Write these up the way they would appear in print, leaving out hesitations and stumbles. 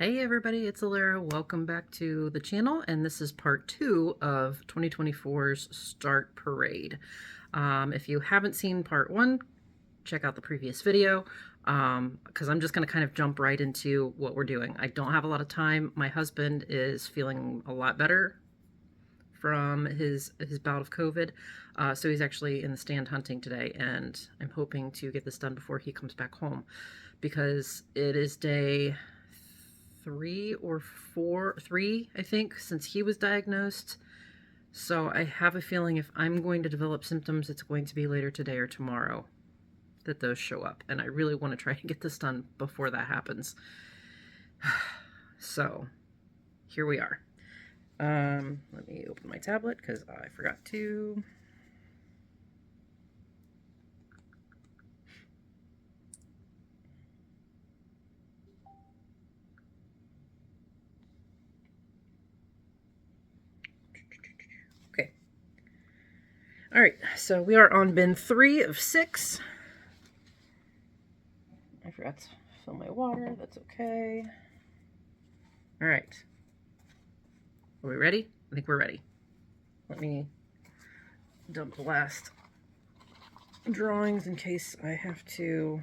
Hey everybody, it's Alara. Welcome back to the channel, and this is part 2 of 2024's Start Parade. If you haven't seen part 1, check out the previous video, because I'm just going to kind of jump right into what we're doing. I don't have a lot of time. My husband is feeling a lot better from his bout of COVID, so he's actually in the stand hunting today, and I'm hoping to get this done before he comes back home, because it is day 3 or 4, I think, since he was diagnosed. So I have a feeling if I'm going to develop symptoms, it's going to be later today or tomorrow that those show up. And I really want to try and get this done before that happens. So here we are. Let me open my tablet because I forgot to. Okay. All right, so we are on bin 3 of 6. I forgot to fill my water. That's okay. All right. Are we ready? I think we're ready. Let me dump the last drawings in case I have to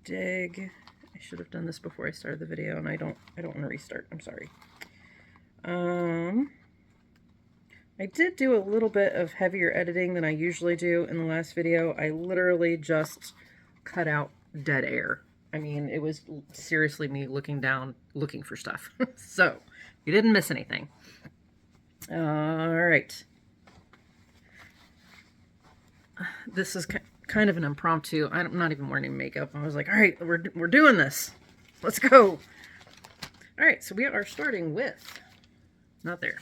dig. I should have done this before I started the video, and I don't want to restart. I'm sorry. I did do a little bit of heavier editing than I usually do in the last video. I literally just cut out dead air. I mean, it was seriously me looking down, looking for stuff. So, you didn't miss anything. All right. This is kind of an impromptu. I'm not even wearing makeup. I was like, all right, we're doing this. Let's go. All right, so we are starting with, not there.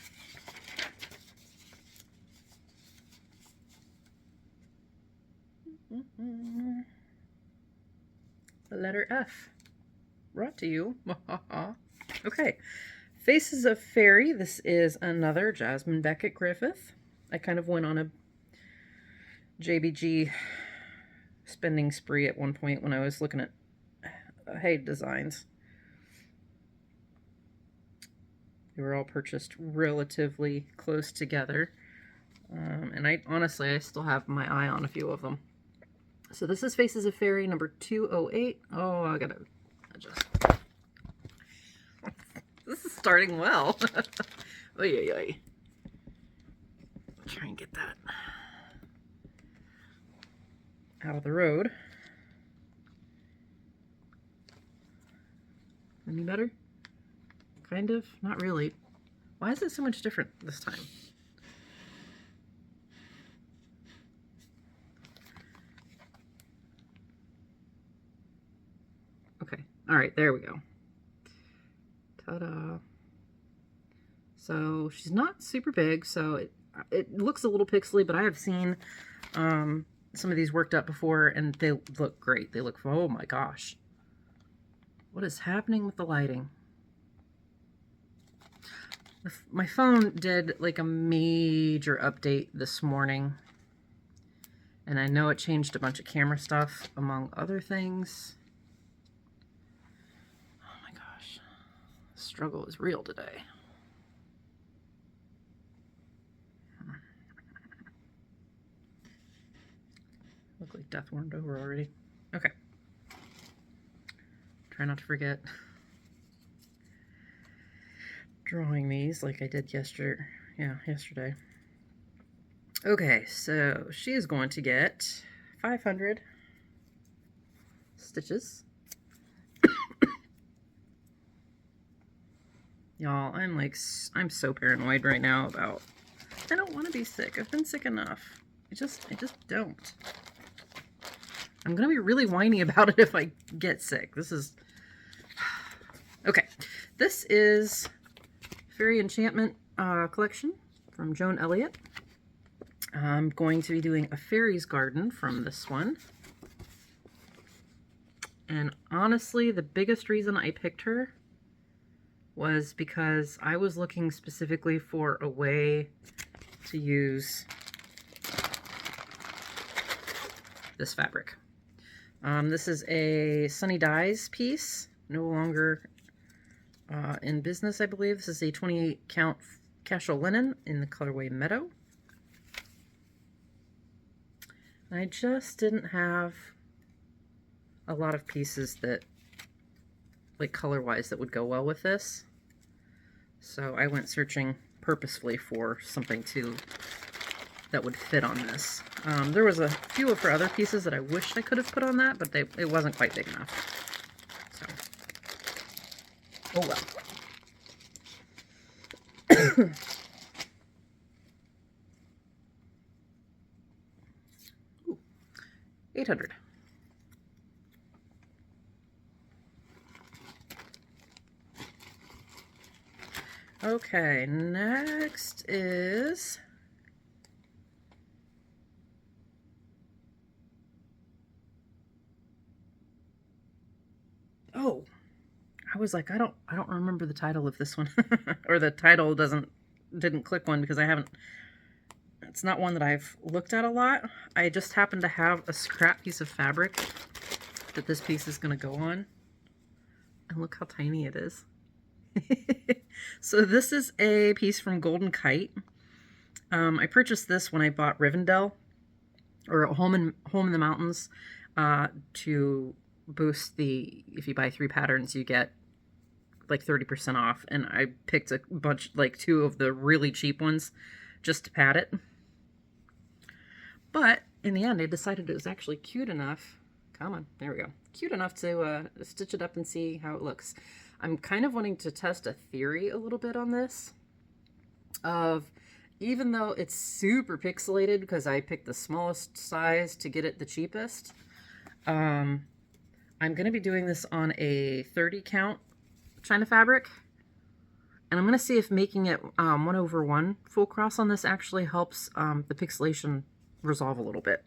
The letter F. Brought to you. Okay. Faces of Fairy. This is another Jasmine Beckett Griffith. I kind of went on a JBG spending spree at one point when I was looking at hay designs. They were all purchased relatively close together. And I still have my eye on a few of them. So this is Faces of Fairy number 208. Oh, I gotta adjust. This is starting well. Oy, oy, oy. Try and get that out of the road. Any better? Kind of? Not really. Why is it so much different this time? Okay. All right, there we go. Ta-da. So she's not super big, so it looks a little pixely, but I have seen some of these worked up before, and they look great. They look, oh my gosh. What is happening with the lighting? My phone did like a major update this morning, and I know it changed a bunch of camera stuff, among other things. Oh my gosh. The struggle is real today. Look like death warmed over already. Okay. Try not to forget drawing these like I did yesterday. Okay, so she is going to get 500 stitches. Y'all, I'm so paranoid right now about, I don't want to be sick. I've been sick enough. I just don't. I'm going to be really whiny about it if I get sick. This is... Okay. This is Fairy Enchantment collection from Joan Elliott. I'm going to be doing a fairy's garden from this one. And honestly, the biggest reason I picked her was because I was looking specifically for a way to use this fabric. This is a Sunny Dyes piece, no longer in business, I believe. This is a 28 count casual linen in the colorway Meadow. I just didn't have a lot of pieces that, like color-wise, that would go well with this. So I went searching purposefully for something that would fit on this. There was a few of her other pieces that I wished I could have put on that, but it wasn't quite big enough. So, oh well. 800. Okay, next is oh, I was like, I don't remember the title of this one. Or the title didn't click one because it's not one that I've looked at a lot. I just happen to have a scrap piece of fabric that this piece is going to go on. And look how tiny it is. So this is a piece from Golden Kite. I purchased this when I bought Rivendell, or Home in the Mountains, to boost the, if you buy 3 patterns, you get like 30% off. And I picked a bunch, like 2 of the really cheap ones, just to pad it. But in the end, I decided it was actually cute enough. Come on, there we go. Cute enough to stitch it up and see how it looks. I'm kind of wanting to test a theory a little bit on this. Of, even though it's super pixelated because I picked the smallest size to get it the cheapest, I'm going to be doing this on a 30 count China fabric. And I'm going to see if making it 1/1 full cross on this actually helps the pixelation resolve a little bit.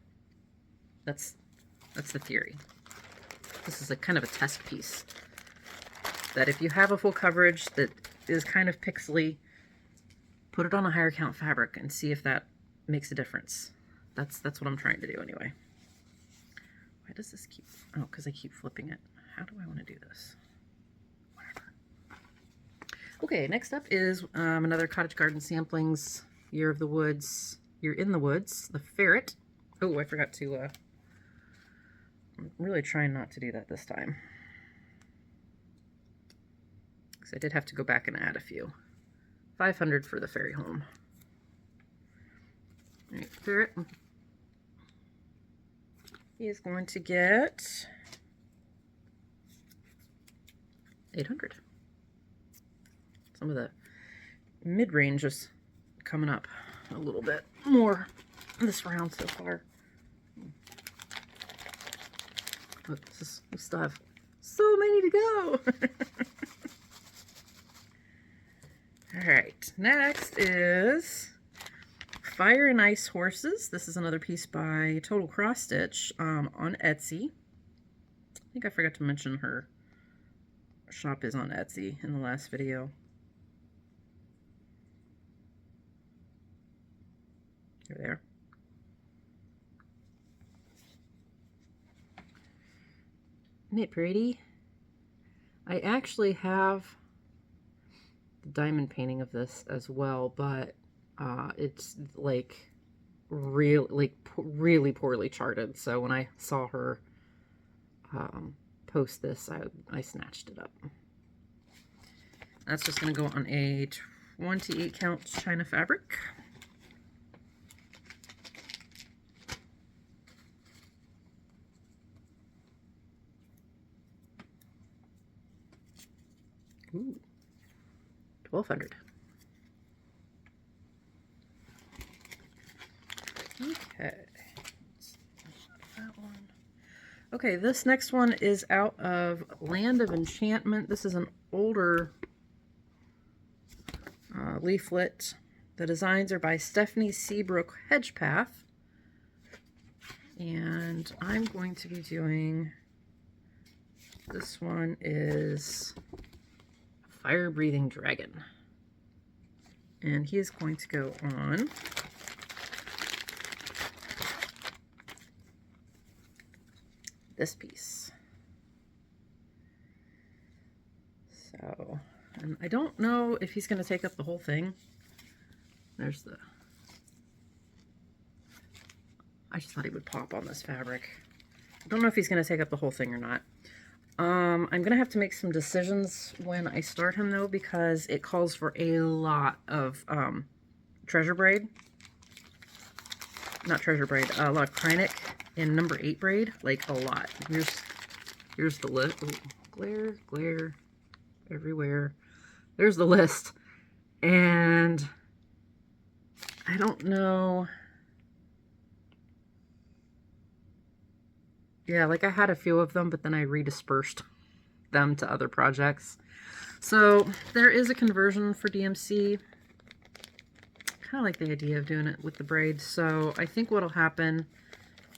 That's the theory. This is a kind of a test piece. That if you have a full coverage that is kind of pixely, put it on a higher count fabric and see if that makes a difference. That's what I'm trying to do anyway. Why does this keep... Oh, because I keep flipping it. How do I want to do this? Whatever. Okay, next up is another Cottage Garden Samplings, Year in the Woods, the Ferret. Oh, I forgot to... I'm really trying not to do that this time. Because I did have to go back and add a few. 500 for the fairy home. All right, Ferret. He is going to get 800. Some of the mid-range is coming up a little bit more this round so far. Look, we still have so many to go. All right, next is Fire and Ice Horses. This is another piece by Total Cross Stitch on Etsy. I think I forgot to mention her shop is on Etsy in the last video. There. Isn't it pretty? I actually have the diamond painting of this as well, but it's like really poorly charted. So when I saw her post this, I snatched it up. That's just going to go on a 28 count China fabric. Ooh, 1200. Okay, that one. Okay, this next one is out of Land of Enchantment. This is an older leaflet. The designs are by Stephanie Seabrook Hedgepath. And I'm going to be doing, this one is Fire Breathing Dragon. And he is going to go on this piece. And I don't know if he's going to take up the whole thing. There's the... I just thought he would pop on this fabric. I don't know if he's going to take up the whole thing or not. I'm going to have to make some decisions when I start him, though, because it calls for a lot of treasure braid. Not treasure braid, a lot of Kreinik in number 8 braid. Like, a lot. Here's the list. Glare, glare, everywhere. There's the list. And I don't know. Yeah, like I had a few of them, but then I redispersed them to other projects. So there is a conversion for DMC. Kind of like the idea of doing it with the braids. So I think what'll happen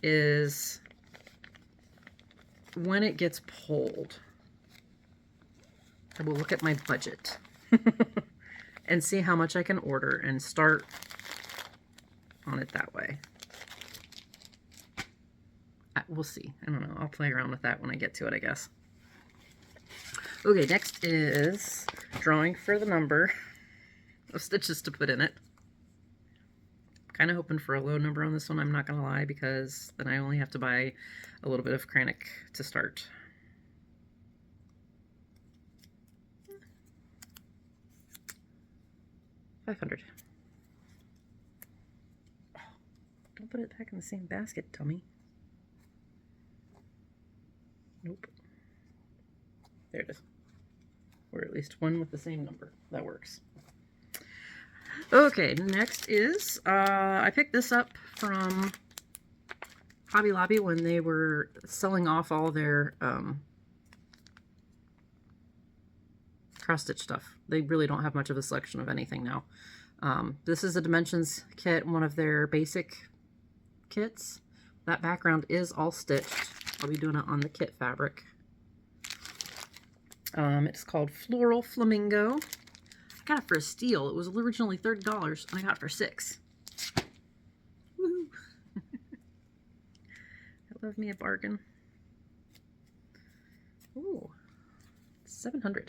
is when it gets pulled, I will look at my budget and see how much I can order and start on it that way. We'll see. I don't know. I'll play around with that when I get to it, I guess. Okay, next is drawing for the number of stitches to put in it. Kind of hoping for a low number on this one, I'm not going to lie, because then I only have to buy a little bit of Kreinik to start. $500. Oh, don't put it back in the same basket, dummy. Nope. There it is. Or at least one with the same number. That works. Okay, next is, I picked this up from Hobby Lobby when they were selling off all their cross-stitch stuff. They really don't have much of a selection of anything now. This is a Dimensions kit, one of their basic kits. That background is all stitched. I'll be doing it on the kit fabric. It's called Floral Flamingo. I got it for a steal. It was originally $30 and I got it for $6. Woohoo! I love me a bargain. Ooh, $700.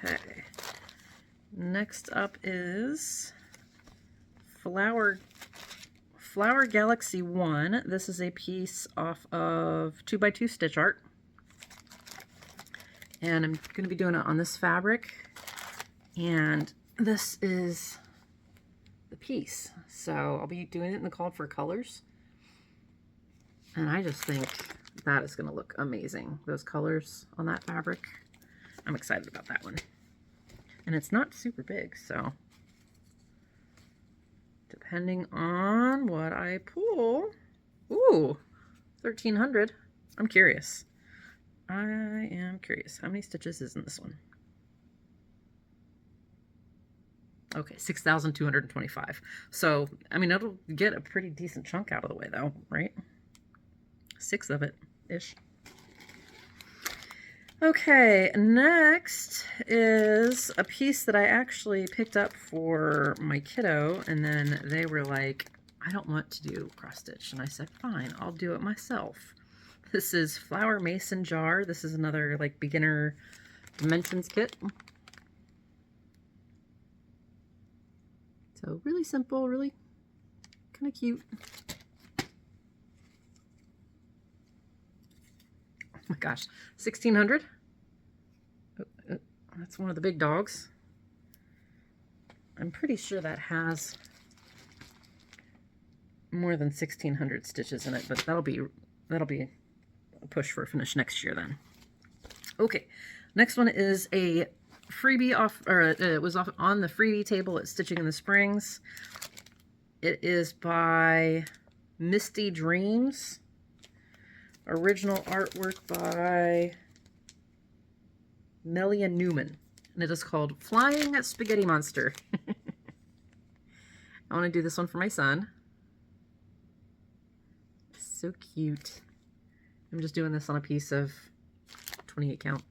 Okay. Next up is Flower Galaxy 1. This is a piece off of 2x2 stitch art. And I'm going to be doing it on this fabric. And this is the piece. So I'll be doing it in the called for colors. And I just think that is going to look amazing. Those colors on that fabric. I'm excited about that one. And it's not super big, so depending on what I pull. Ooh, 1,300. I'm curious. I am curious. How many stitches is in this one? Okay, 6,225. So, I mean, it'll get a pretty decent chunk out of the way, though, right? 6 of it-ish. Okay, next is a piece that I actually picked up for my kiddo, and then they were like, I don't want to do cross stitch. And I said, fine, I'll do it myself. This is Flower Mason Jar. This is another like beginner dimensions kit. So really simple, really kind of cute. Oh my gosh, 1,600. That's one of the big dogs. I'm pretty sure that has more than 1,600 stitches in it, but that'll be a push for a finish next year then. Okay, next one is a freebie off, or it was off on the freebie table at Stitching in the Springs. It is by Misty Dreams. Original artwork by Melia Newman, and it is called Flying Spaghetti Monster. I want to do this one for my son. So cute. I'm just doing this on a piece of 28 count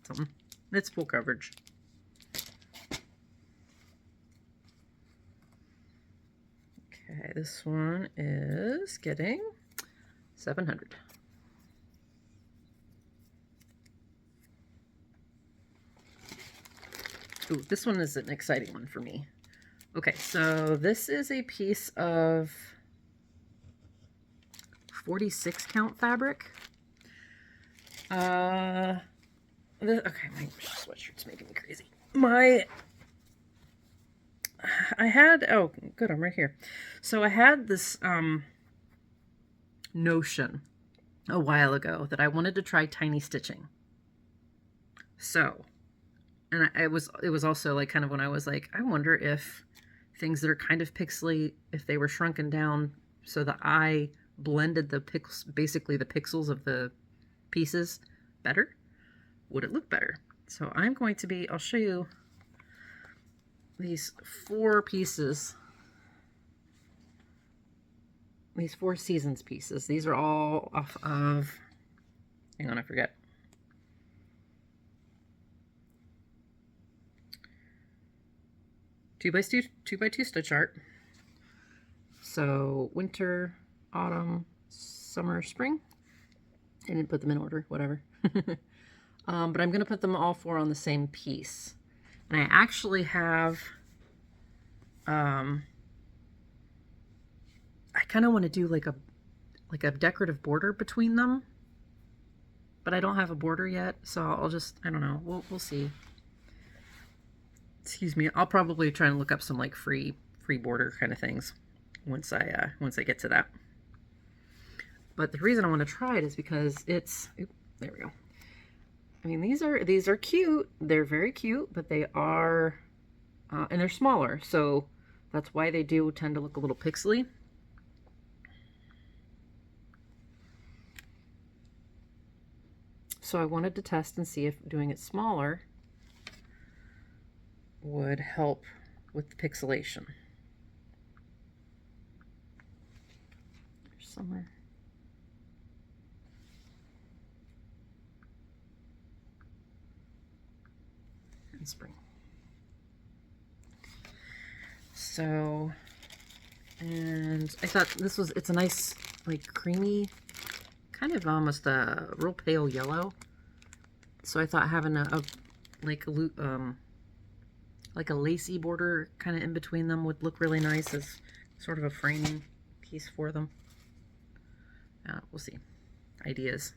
something. It's full coverage. Okay, this one is getting 700. Ooh, this one is an exciting one for me. Okay, so this is a piece of 46 count fabric. Okay, my sweatshirt's making me crazy. Oh, good, I'm right here. So I had this notion a while ago that I wanted to try tiny stitching. So, and it was also like kind of when I was like, I wonder if things that are kind of pixely, if they were shrunken down so that I blended the basically the pixels of the pieces better, would it look better? So I'm going to be, I'll show you these 4 pieces, these 4 seasons pieces. These are all off of, hang on, I forget. Two by two stitch art. So winter, autumn, summer, spring. I didn't put them in order, whatever. But I'm going to put them all 4 on the same piece. And I actually have, I kind of want to do like a decorative border between them, but I don't have a border yet, so I'll just, I don't know, we'll see. Excuse me, I'll probably try and look up some like free border kind of things once I get to that. But the reason I want to try it is because it's, there we go. I mean, these are cute. They're very cute, but they are, and they're smaller, so that's why they do tend to look a little pixely. So I wanted to test and see if doing it smaller would help with the pixelation. There's somewhere. And spring. So, and I thought this was, it's a nice, like creamy, kind of almost a real pale yellow. So I thought having like a lacy border kind of in between them would look really nice as sort of a framing piece for them. We'll see. Ideas.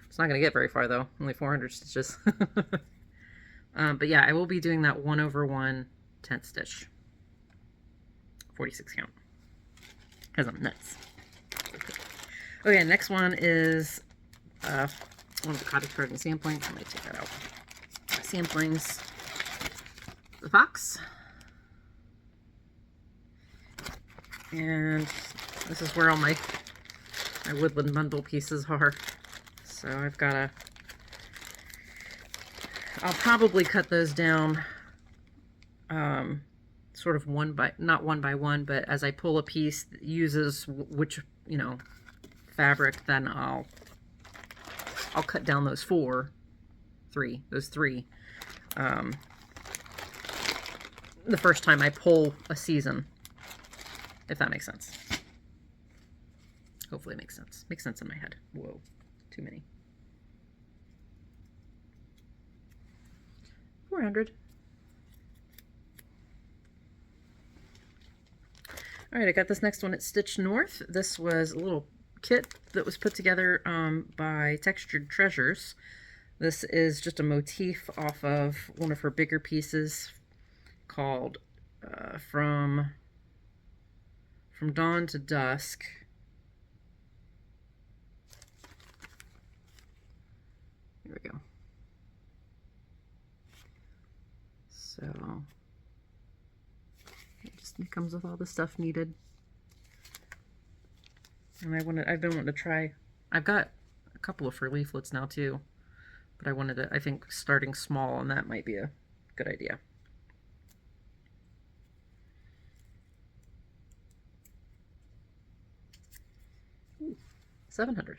It's not going to get very far though. Only 400 stitches. But yeah, I will be doing that 1/1 10th stitch. 46 count. Because I'm nuts. Okay, next one is one of the cottage garden samplings. I'm going to take that out. Samplings. The fox. And this is where all my woodland bundle pieces are. So I've got I'll probably cut those down sort of not one by one, but as I pull a piece that uses which, you know, fabric, then I'll cut down those three the first time I pull a season, if that makes sense. Hopefully it makes sense. Makes sense in my head. Whoa, too many. 400. All right, I got this next one at Stitch North. This was a little kit that was put together by Textured Treasures. This is just a motif off of one of her bigger pieces called From Dawn to Dusk. Here we go. So it comes with all the stuff needed. And I've been wanting to try, I've got a couple of her leaflets now too, but I think starting small on that might be a good idea. Ooh, 700.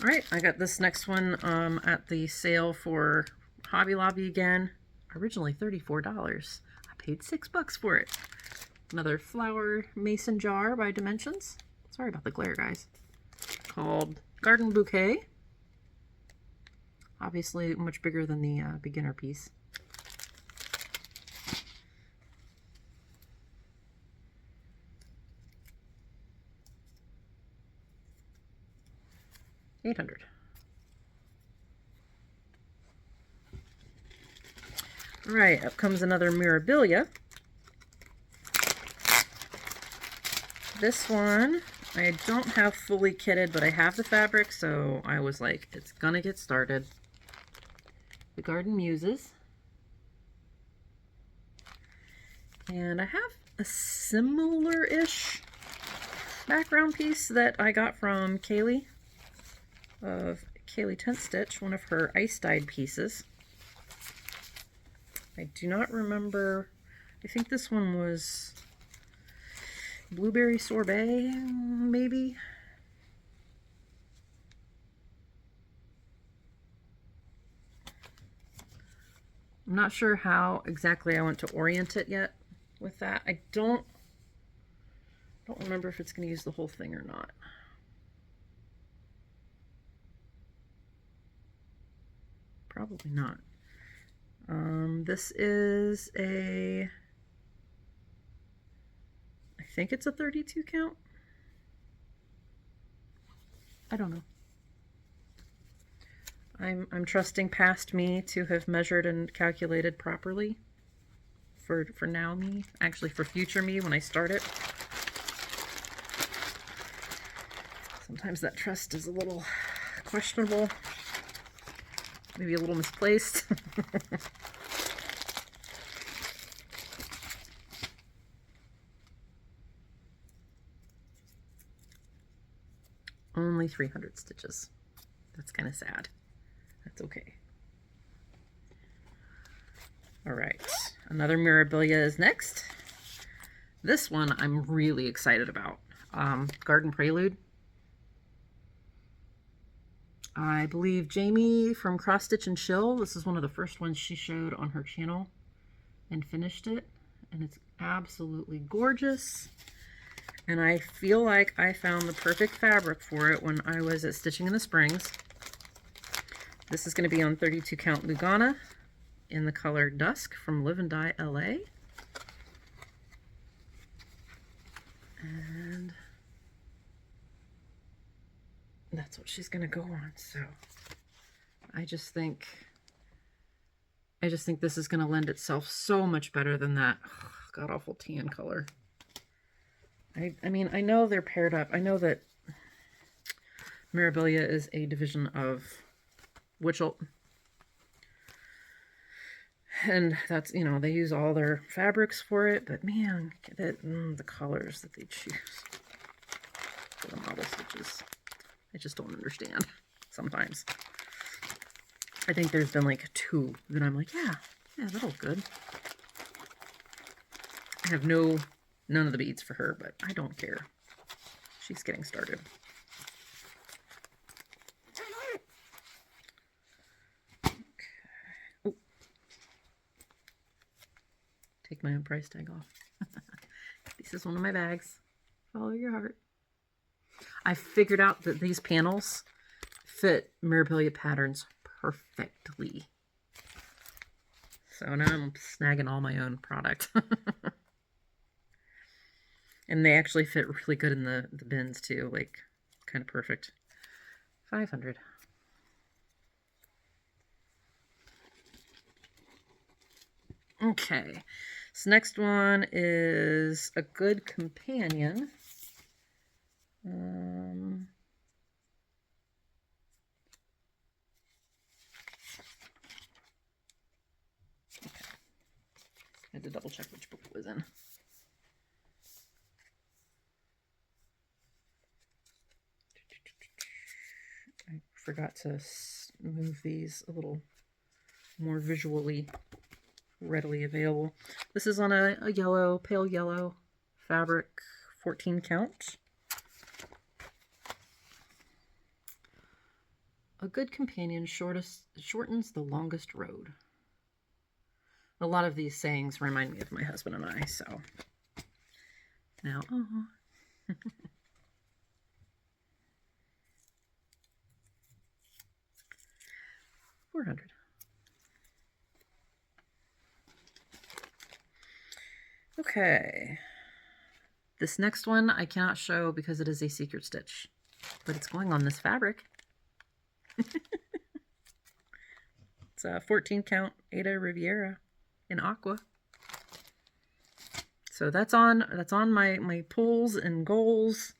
All right, I got this next one at the sale for Hobby Lobby again. Originally $34. I paid $6 for it. Another flower mason jar by Dimensions. Sorry about the glare, guys. Called Garden Bouquet. Obviously much bigger than the beginner piece. $800. All right, up comes another Mirabilia. This one I don't have fully kitted, but I have the fabric, so I was like, it's gonna get started. The Garden Muses. And I have a similar-ish background piece that I got from Kaylee of Kaylee Tent Stitch, one of her ice dyed pieces. I do not remember, I think this one was Blueberry Sorbet, maybe? I'm not sure how exactly I want to orient it yet with that. I don't remember if it's going to use the whole thing or not. Probably not. This is a, I think it's a 32 count. I don't know. I'm trusting past me to have measured and calculated properly for now me, actually for future me when I start it. Sometimes that trust is a little questionable, maybe a little misplaced. Only 300 stitches. That's kind of sad. That's okay. All right, another Mirabilia is next. This one I'm really excited about. Garden Prelude. I believe Jamie from Cross Stitch and Chill, this is one of the first ones she showed on her channel and finished it. And it's absolutely gorgeous. And I feel like I found the perfect fabric for it when I was at Stitching in the Springs. This is going to be on 32 count Lugana in the color Dusk from Live and Die LA. And that's what she's going to go on. So I just think this is going to lend itself so much better than that god awful tan color. I mean, I know they're paired up. I know that Mirabilia is a division of Witchelt. And that's, you know, they use all their fabrics for it, but man, the colors that they choose for the model stitches, I just don't understand sometimes. I think there's been like 2 that I'm like, yeah, that looks good. I have none of the beads for her, but I don't care. She's getting started. Okay. Oh. Take my own price tag off. This is one of my bags. Follow your heart. I figured out that these panels fit Mirabilia patterns perfectly. So now I'm snagging all my own product. And they actually fit really good in the bins too, like kind of perfect. 500. Okay, so next one is A Good Companion. Okay. I had to double check which book it was in. I forgot to move these a little more visually readily available. This is on a yellow, pale yellow fabric, 14 count. A Good Companion shortens the longest road. A lot of these sayings remind me of my husband and I, so now, 400. Okay. This next one I cannot show because it is a secret stitch, but it's going on this fabric. It's a 14 count Ada Riviera in aqua. So that's on my pulls and goals.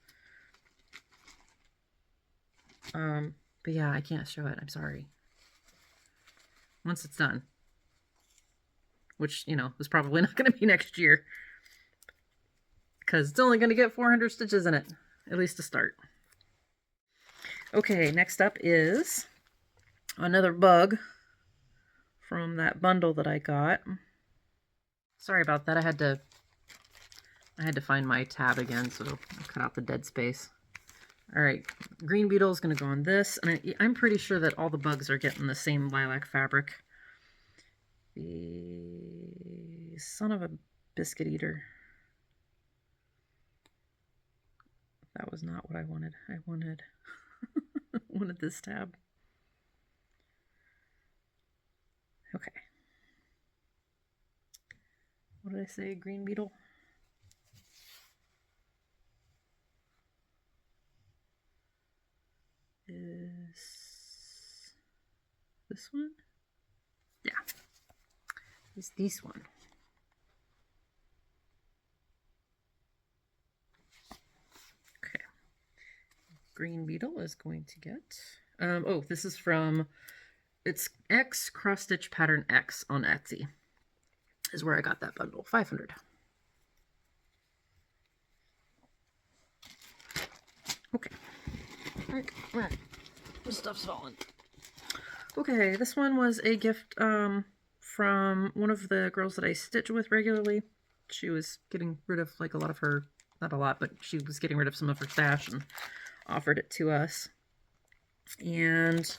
But yeah, I can't show it. I'm sorry. Once it's done, which, you know, is probably not going to be next year, because it's only going to get 400 stitches in it, at least to start. Okay, next up is another bug from that bundle that I got. Sorry about that. I had to find my tab again, so I cut out the dead space. All right, green beetle is going to go on this, and I'm pretty sure that all the bugs are getting the same lilac fabric. The son of a biscuit eater. That was not what I wanted. I wanted wanted this tab. Okay. What did I say? Green beetle? Is this one? Yeah. Is this one. Okay. Green beetle is going to get... oh, this is from... It's X Cross Stitch Pattern X on Etsy. Is where I got that bundle. 500. Okay. Right. This stuff's falling. Okay, this one was a gift from one of the girls that I stitch with regularly. She was getting rid of like a lot of her, not a lot, but she was getting rid of some of her stash and offered it to us. And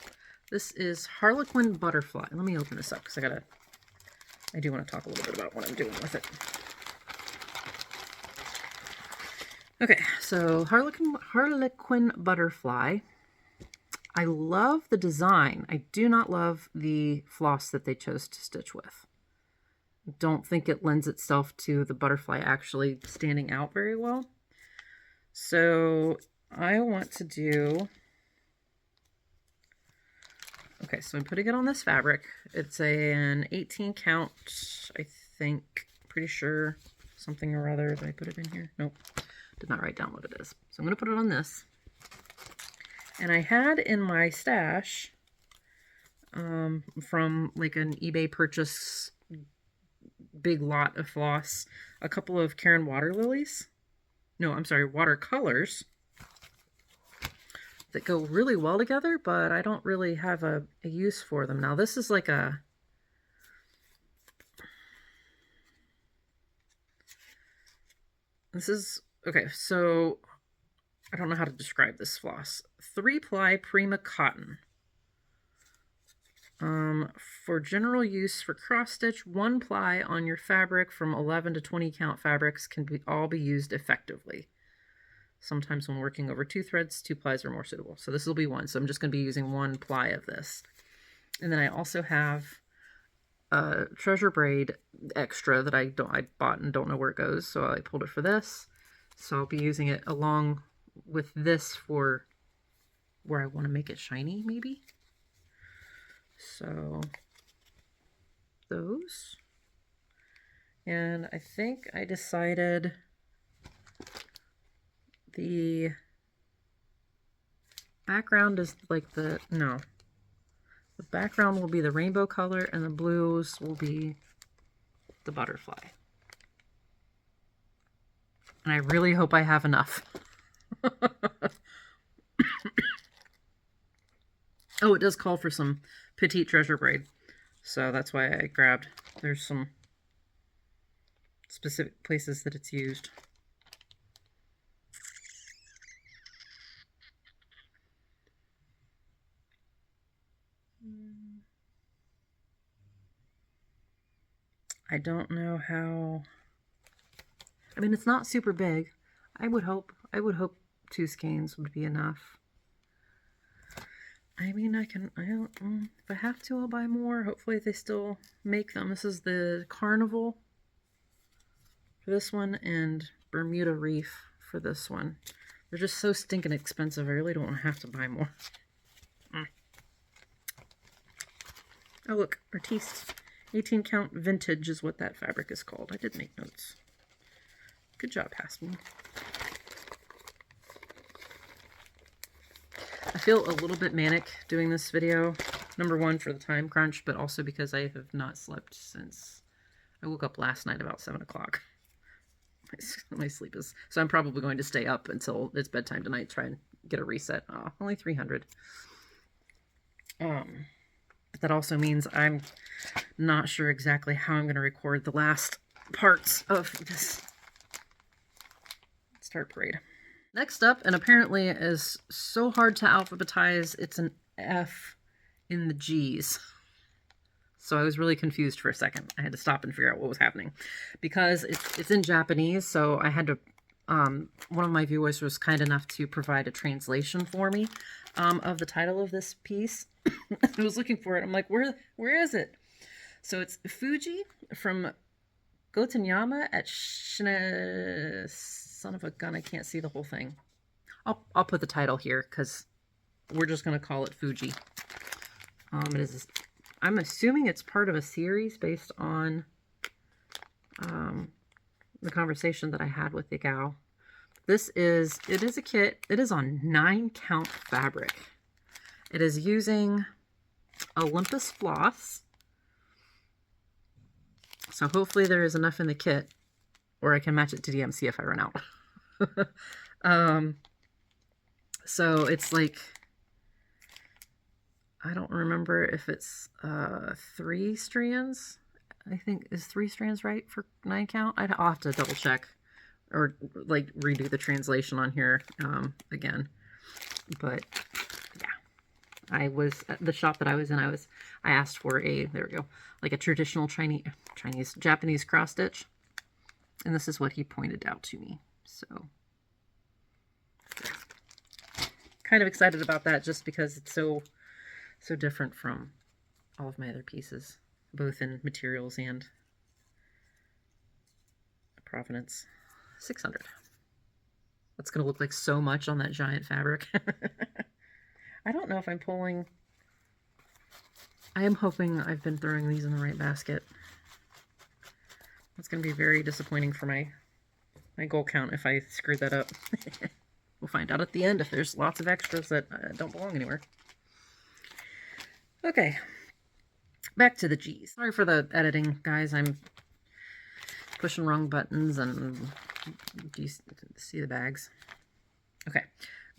this is Harlequin Butterfly. Let me open this up because I do want to talk a little bit about what I'm doing with it. Okay, so Harlequin Butterfly. I love the design. I do not love the floss that they chose to stitch with. Don't think it lends itself to the butterfly actually standing out very well. So I want to do... Okay, so I'm putting it on this fabric. It's an 18 count, I think. Pretty sure. Something or other. Did I put it in here? Nope. Did not write down what it is. So I'm going to put it on this. And I had in my stash, from like an eBay purchase, big lot of floss, a couple of Karen water lilies. No, I'm sorry, watercolors. That go really well together, but I don't really have a use for them. Now this is like a... This is... Okay, so... I don't know how to describe this floss. 3-ply Prima cotton. For general use for cross stitch, 1-ply on your fabric from 11 to 20 count fabrics can all be used effectively. Sometimes when working over 2 threads, 2 plies are more suitable. So this will be 1. So I'm just going to be using 1 ply of this. And then I also have a treasure braid extra that I bought and don't know where it goes. So I pulled it for this. So I'll be using it along with this for where I want to make it shiny, maybe. So those. And I think I decided the background is like the background will be the rainbow color and the blues will be the butterfly. And I really hope I have enough. Oh, it does call for some petite treasure braid. So that's why I grabbed, there's some specific places that it's used. I don't know how, I mean, it's not super big. I would hope 2 skeins would be enough. I mean, I don't, if I have to, I'll buy more. Hopefully they still make them. This is the Carnival for this one and Bermuda Reef for this one. They're just so stinking expensive. I really don't have to buy more. Oh, look, Artiste. 18 count vintage is what that fabric is called. I did make notes. Good job, Hasman. I feel a little bit manic doing this video. Number one, for the time crunch, but also because I have not slept since I woke up last night about 7 o'clock. My sleep is... So I'm probably going to stay up until it's bedtime tonight, try and get a reset. Oh, only 300. But that also means I'm not sure exactly how I'm going to record the last parts of this Start Parade. Next up, and apparently is so hard to alphabetize, it's an F in the G's. So I was really confused for a second. I had to stop and figure out what was happening. Because it's in Japanese, so I had to... one of my viewers was kind enough to provide a translation for me of the title of this piece. I was looking for it. I'm like, where is it? So it's Fuji from Gotanyama at Shina... Son of a gun, I can't see the whole thing. I'll put the title here because we're just going to call it Fuji. It is... I'm assuming it's part of a series based on the conversation that I had with the gal. It is a kit. It is on 9 count fabric. It is using Olympus floss. So hopefully there is enough in the kit, or I can match it to DMC if I run out. So it's like, I don't remember if it's 3 strands. I think, is 3 strands right for 9 count? I'll have to double check or like redo the translation on here again. But yeah, I was at the shop that I was in. I asked for there we go, like a traditional Japanese cross stitch, and this is what he pointed out to me. So yeah. Kind of excited about that just because it's so different from all of my other pieces, both in materials and provenance. 600. That's going to look like so much on that giant fabric. I don't know if I'm pulling... I am hoping I've been throwing these in the right basket. That's going to be very disappointing for my goal count if I screwed that up. We'll find out at the end if there's lots of extras that don't belong anywhere. Okay, back to the G's. Sorry for the editing, guys. I'm pushing wrong buttons, and do you see the bags? Okay,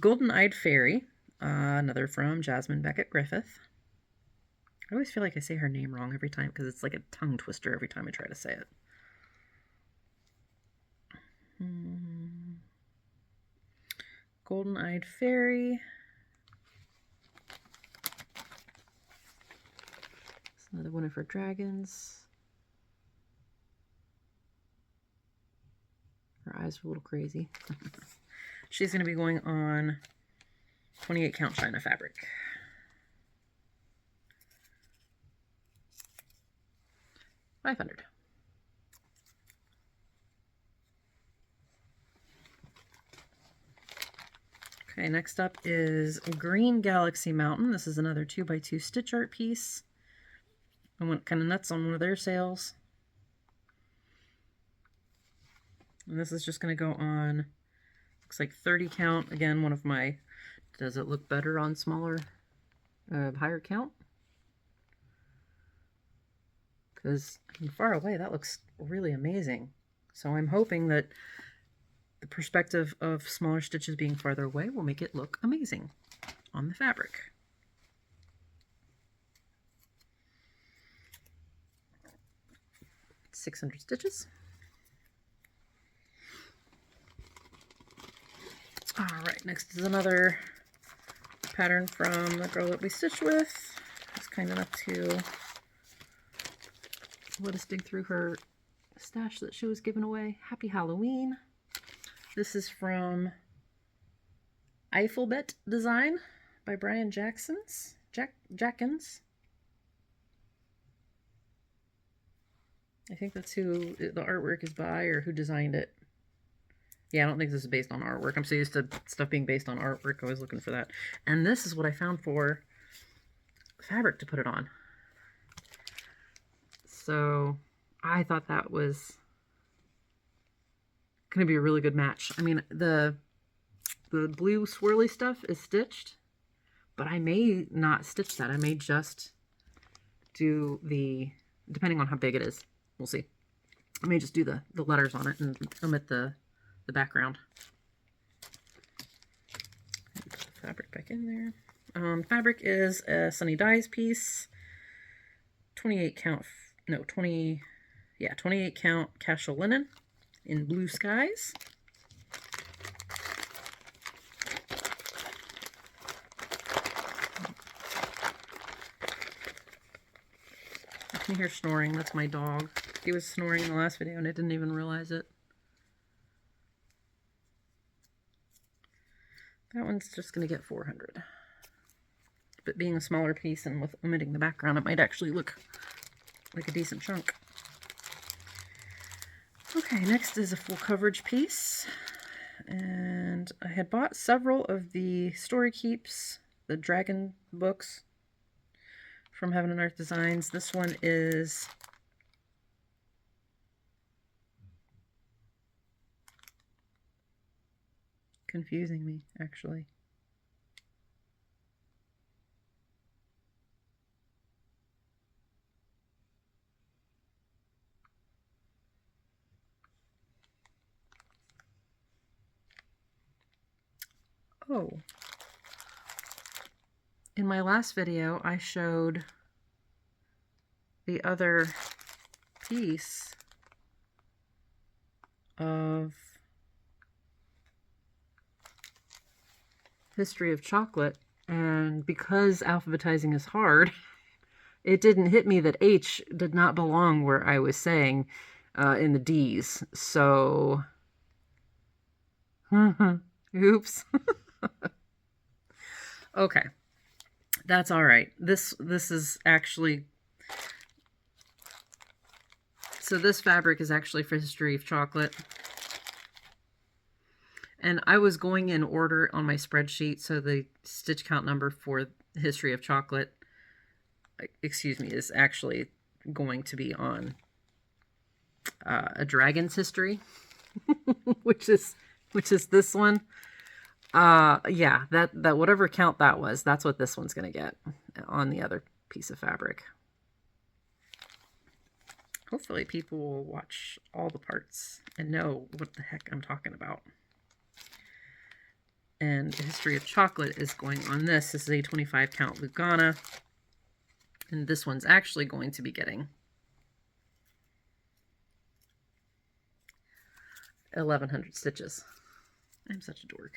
Golden-Eyed Fairy, another from Jasmine Beckett Griffith. I always feel like I say her name wrong every time because it's like a tongue twister every time I try to say it. Golden-Eyed Fairy. Another one of her dragons. Her eyes are a little crazy. She's going to be going on 28 count China fabric. $500. Okay, next up is Green Galaxy Mountain. This is another 2x2 stitch art piece. I went kind of nuts on one of their sales. And this is just going to go on, looks like 30 count. Again, one of my, does it look better on smaller, higher count? Because from far away, that looks really amazing. So I'm hoping that the perspective of smaller stitches being farther away will make it look amazing on the fabric. $600 stitches. All right, next is another pattern from the girl that we stitched with. She's kind enough to let us dig through her stash that she was giving away. Happy Halloween. This is from Eiffelbet Design. by Brian Jacksons. Jackins. I think that's who the artwork is by, or who designed it. Yeah, I don't think this is based on artwork. I'm so used to stuff being based on artwork. I was looking for that. And this is what I found for fabric to put it on. So I thought that was going to be a really good match. I mean, the blue swirly stuff is stitched, but I may not stitch that. I may just do the, depending on how big it is, we'll see. I may just do the letters on it and omit the background. Put the fabric back in there. Fabric is a Sunny Dyes piece, 28 count casual linen in Blue Skies. I can hear snoring. That's my dog. He was snoring in the last video and I didn't even realize it. That one's just going to get 400. But being a smaller piece and with omitting the background, it might actually look like a decent chunk. Okay, next is a full coverage piece. And I had bought several of the Story Keeps, the dragon books from Heaven and Earth Designs. This one is confusing me, actually. Oh. In my last video, I showed the other piece of History of Chocolate, and because alphabetizing is hard, it didn't hit me that H did not belong where I was saying in the D's. So, oops. Okay, that's all right. This is actually, so this fabric is actually for History of Chocolate. And I was going in order on my spreadsheet, so the stitch count number for History of Chocolate, excuse me, is actually going to be on a dragon's history, which is this one. Yeah, that whatever count that was, that's what this one's going to get on the other piece of fabric. Hopefully people will watch all the parts and know what the heck I'm talking about. And the History of Chocolate is going on this. This is a 25 count Lugana. And this one's actually going to be getting 1,100 stitches. I'm such a dork.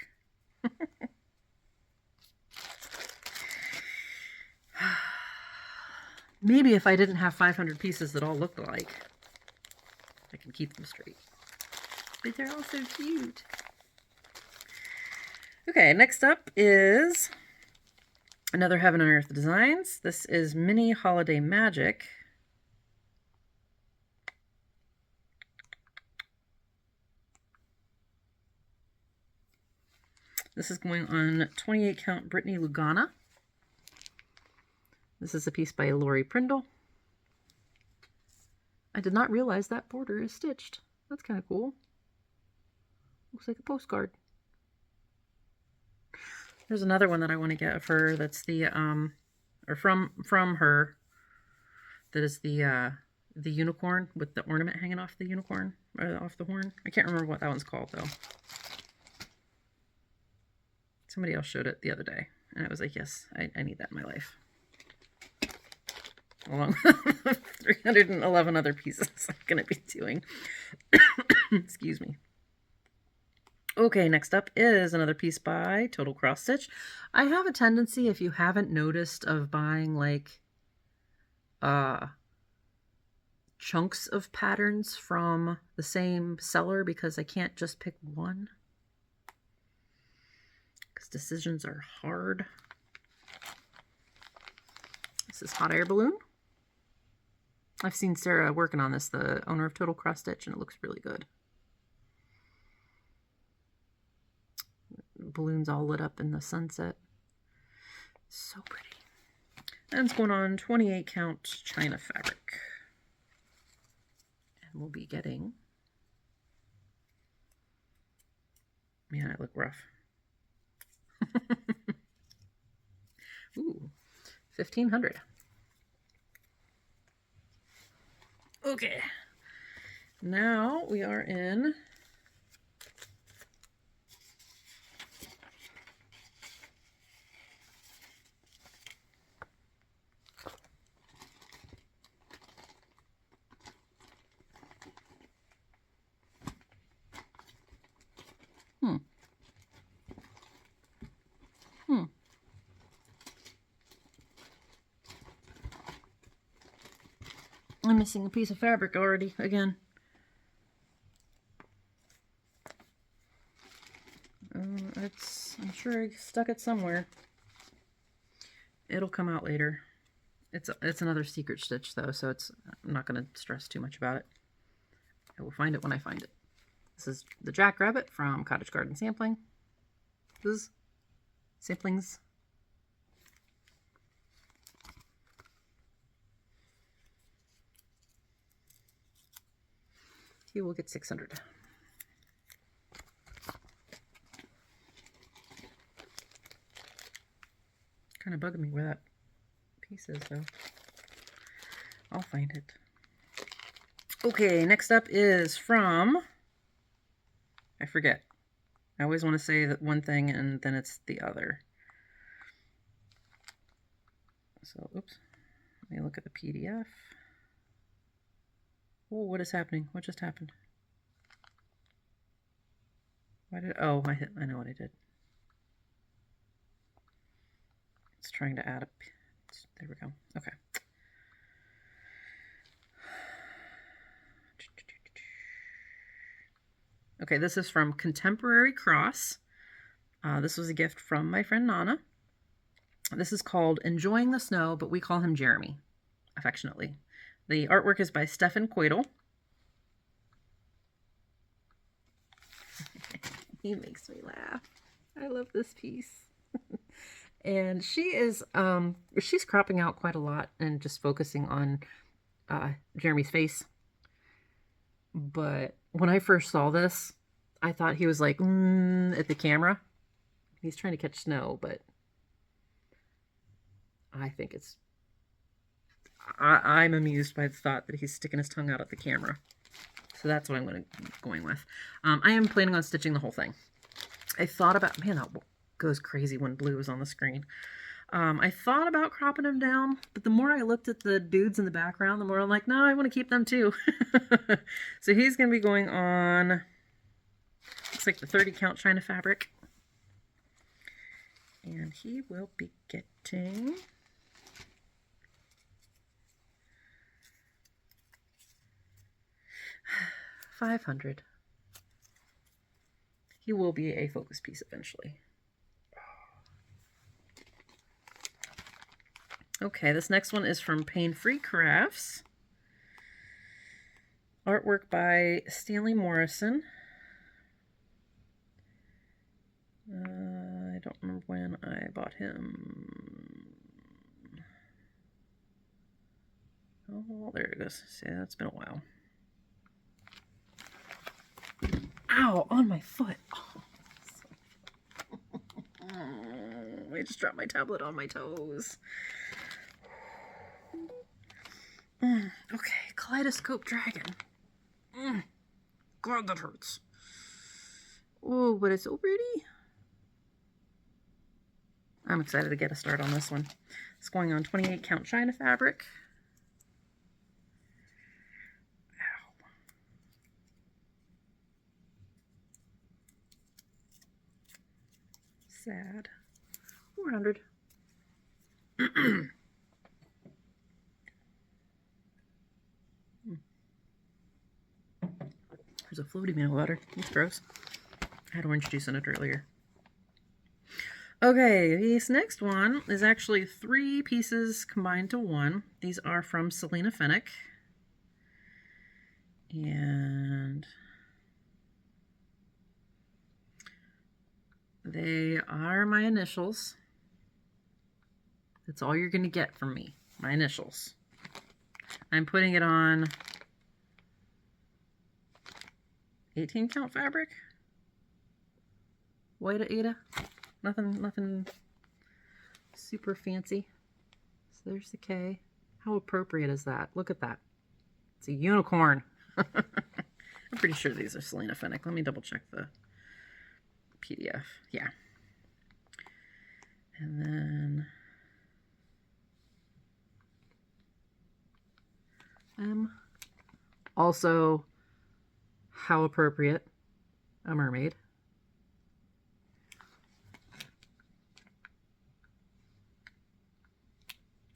Maybe if I didn't have 500 pieces that all looked alike, I can keep them straight. But they're all so cute. Okay, next up is another Heaven and Earth Designs. This is Mini Holiday Magic. This is going on 28 count Brittany Lugana. This is a piece by Lori Prindle. I did not realize that border is stitched. That's kind of cool. Looks like a postcard. There's another one that I want to get of her that's the or from her, that is the unicorn with the ornament hanging off the unicorn, or off the horn. I can't remember what that one's called though. Somebody else showed it the other day and I was like, yes, I need that in my life. Along with 311 other pieces I'm going to be doing. Excuse me. Okay, next up is another piece by Total Cross Stitch. I have a tendency, if you haven't noticed, of buying like chunks of patterns from the same seller because I can't just pick one. Because decisions are hard. This is hot air balloon. I've seen Sarah working on this, the owner of Total Cross Stitch, and it looks really good. Balloons all lit up in the sunset. So pretty. And it's going on 28 count China fabric. And we'll be getting... Man, I look rough. Ooh, 1,500. Okay. Now we are in... I'm missing a piece of fabric already, again. I'm sure I stuck it somewhere. It'll come out later. It's another secret stitch though, so I'm not going to stress too much about it. I will find it when I find it. This is the Jackrabbit from Cottage Garden Sampling. This is Samplings. He will get 600. Kind of bugging me where that piece is though. I'll find it. Okay, next up is from, I forget. I always want to say that one thing and then it's the other. So, oops. Let me look at the PDF. Oh, what is happening? What just happened? Why did... Oh, I know what I did. It's trying to add a... There we go. Okay. Okay, this is from Contemporary Cross. This was a gift from my friend Nana. This is called Enjoying the Snow, but we call him Jeremy, affectionately. The artwork is by Stefan Koidel. He makes me laugh. I love this piece. And she is, she's cropping out quite a lot and just focusing on Jeremy's face. But when I first saw this, I thought he was like, at the camera. He's trying to catch snow, but I think it's... I'm amused by the thought that he's sticking his tongue out at the camera. So that's what I'm going with. I am planning on stitching the whole thing. I thought about... Man, that goes crazy when blue is on the screen. I thought about cropping him down, but the more I looked at the dudes in the background, the more I'm like, no, I want to keep them too. So he's going to be going on... Looks like the 30 count China fabric. And he will be getting... 500. He will be a focus piece eventually. Okay, this next one is from Pain Free Crafts. Artwork by Stanley Morrison. I don't remember when I bought him. Oh, there it goes. See, that's been a while. Ow, on my foot. Oh, I just dropped my tablet on my toes. Okay, Kaleidoscope Dragon. God, that hurts. Oh, but it's so pretty. I'm excited to get a start on this one. It's going on 28 count China fabric. Ow. Sad. 400. There's a floaty meal butter. It's gross. I had orange juice in it earlier. Okay, this next one is actually 3 pieces combined to one. These are from Selena Fennick. And they are my initials. That's all you're going to get from me, my initials. I'm putting it on 18 count fabric. White Aida. Nothing super fancy. So there's the K. How appropriate is that? Look at that. It's a unicorn. I'm pretty sure these are Selena Fennick. Let me double check the PDF. Yeah. And then M. Also, how appropriate. A mermaid.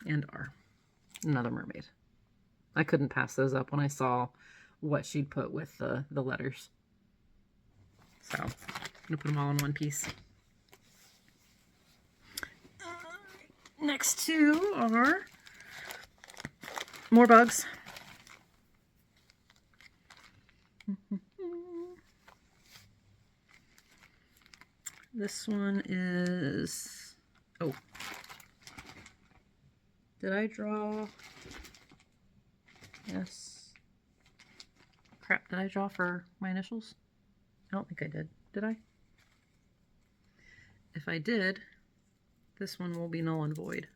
And R. Another mermaid. I couldn't pass those up when I saw what she'd put with the letters. So, I'm going to put them all in one piece. Next two are more bugs. This one is... Oh. Did I draw... Yes. Crap, did I draw for my initials? I don't think I did. Did I? If I did, this one will be null and void.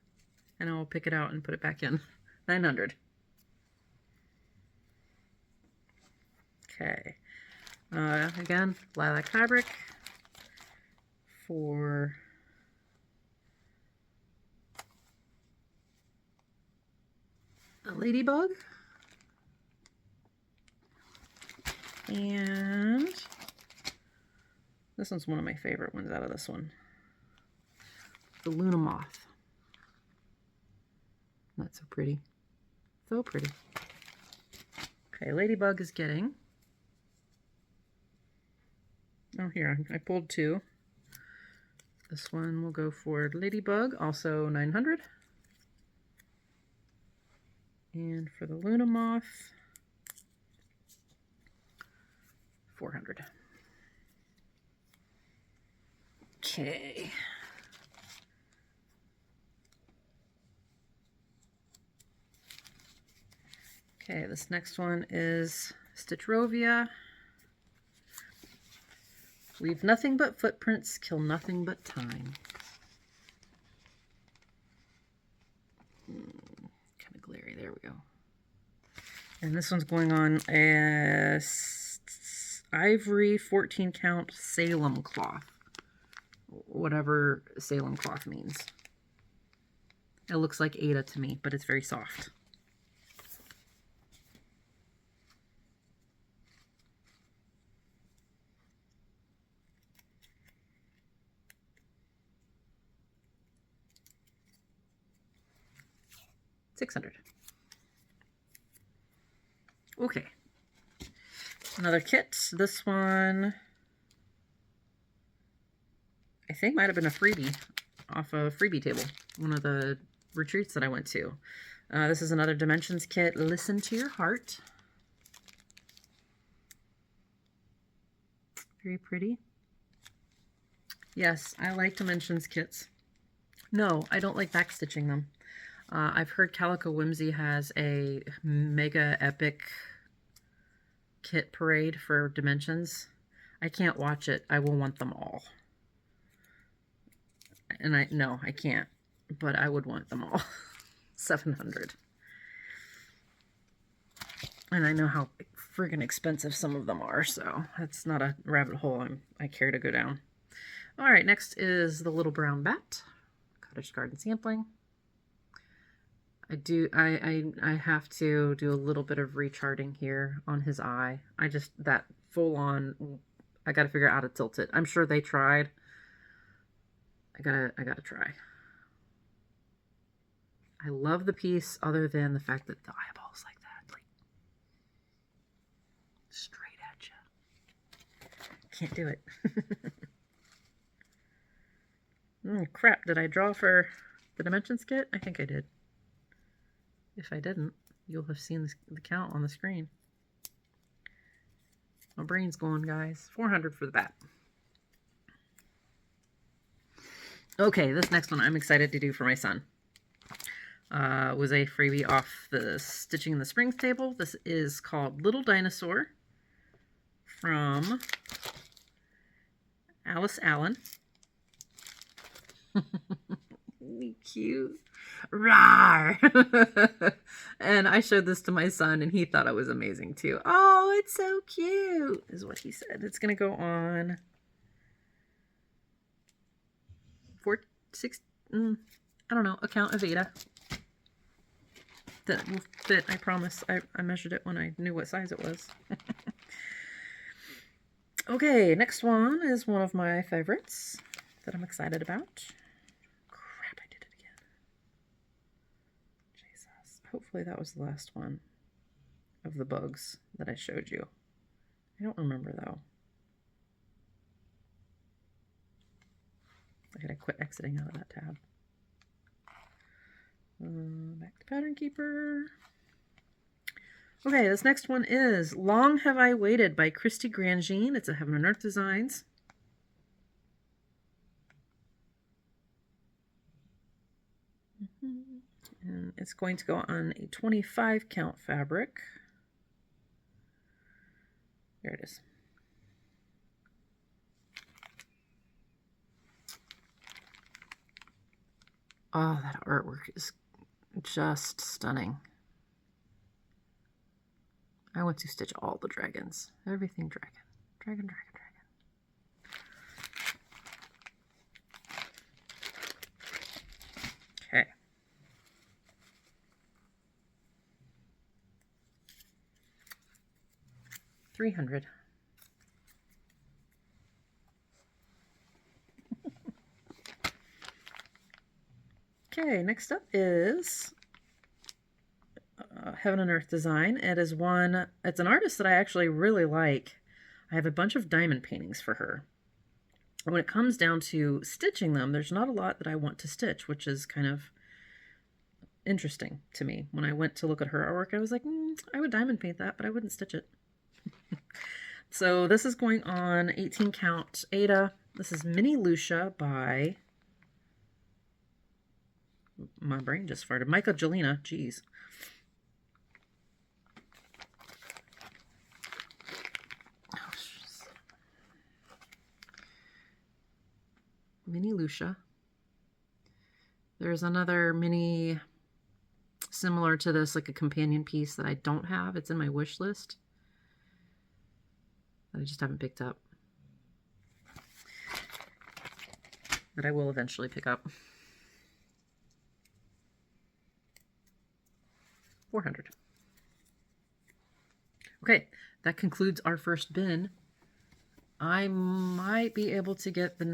And I will pick it out and put it back in. 900. Okay. Again, lilac fabric for a ladybug. And this one's one of my favorite ones out of this one. The Luna Moth. Not so pretty. So pretty. Okay, ladybug is getting... Oh, here, I pulled 2. This one will go for ladybug, also 900. And for the Luna Moth, 400. Okay. Okay, this next one is Stitchrovia. Leave nothing but footprints, kill nothing but time. Kind of glary, there we go. And this one's going on as ivory 14 count Salem cloth. Whatever Salem cloth means. It looks like Aida to me, but it's very soft. $600. Okay. Another kit. This one, I think might have been a freebie off a freebie table. One of the retreats that I went to. This is another Dimensions kit. Listen to your heart. Very pretty. Yes, I like Dimensions kits. No, I don't like backstitching them. I've heard Calico Whimsy has a mega epic kit parade for Dimensions. I can't watch it. I will want them all. And no, I can't. But I would want them all. 700. And I know how friggin' expensive some of them are, so that's not a rabbit hole I care to go down. All right, next is the Little Brown Bat. Cottage Garden sampling. I have to do a little bit of recharting here on his eye. That full on, I gotta figure out how to tilt it. I'm sure they tried. I gotta try. I love the piece other than the fact that the eyeball's like that, like straight at you. Can't do it. Crap, did I draw for the Dimensions kit? I think I did. If I didn't, you'll have seen the count on the screen. My brain's going, guys. 400 for the bat. Okay, this next one I'm excited to do for my son. Was a freebie off the Stitching in the Springs table. This is called Little Dinosaur from Alice Allen. Cute. Rawr! And I showed this to my son and he thought it was amazing too. Oh, it's so cute, is what he said. It's going to go on I don't know, a count of Ada. That will fit, I promise. I measured it when I knew what size it was. Okay, next one is one of my favorites that I'm excited about. Crap, I did it again. Jesus. Hopefully that was the last one of the bugs that I showed you. I don't remember though. I gotta quit exiting out of that tab. Back to Pattern Keeper. Okay, this next one is Long Have I Waited by Christy Grandjean. It's a Heaven and Earth Designs. And it's going to go on a 25 count fabric. There it is. Oh, that artwork is just stunning. I want to stitch all the dragons. Everything dragon. Dragon, dragon, dragon. Okay. $300. Okay, next up is Heaven and Earth Design. It is one, it's an artist that I actually really like. I have a bunch of diamond paintings for her. And when it comes down to stitching them, there's not a lot that I want to stitch, which is kind of interesting to me. When I went to look at her artwork, I was like, I would diamond paint that, but I wouldn't stitch it. So this is going on 18 count Ada. This is Mini Lucia by, my brain just farted, Micah Jelena. Jeez. Mini Lucia. There's another mini similar to this, like a companion piece that I don't have. It's in my wish list that I just haven't picked up. But I will eventually pick up. 400. Okay, that concludes our first bin. I might be able to get the...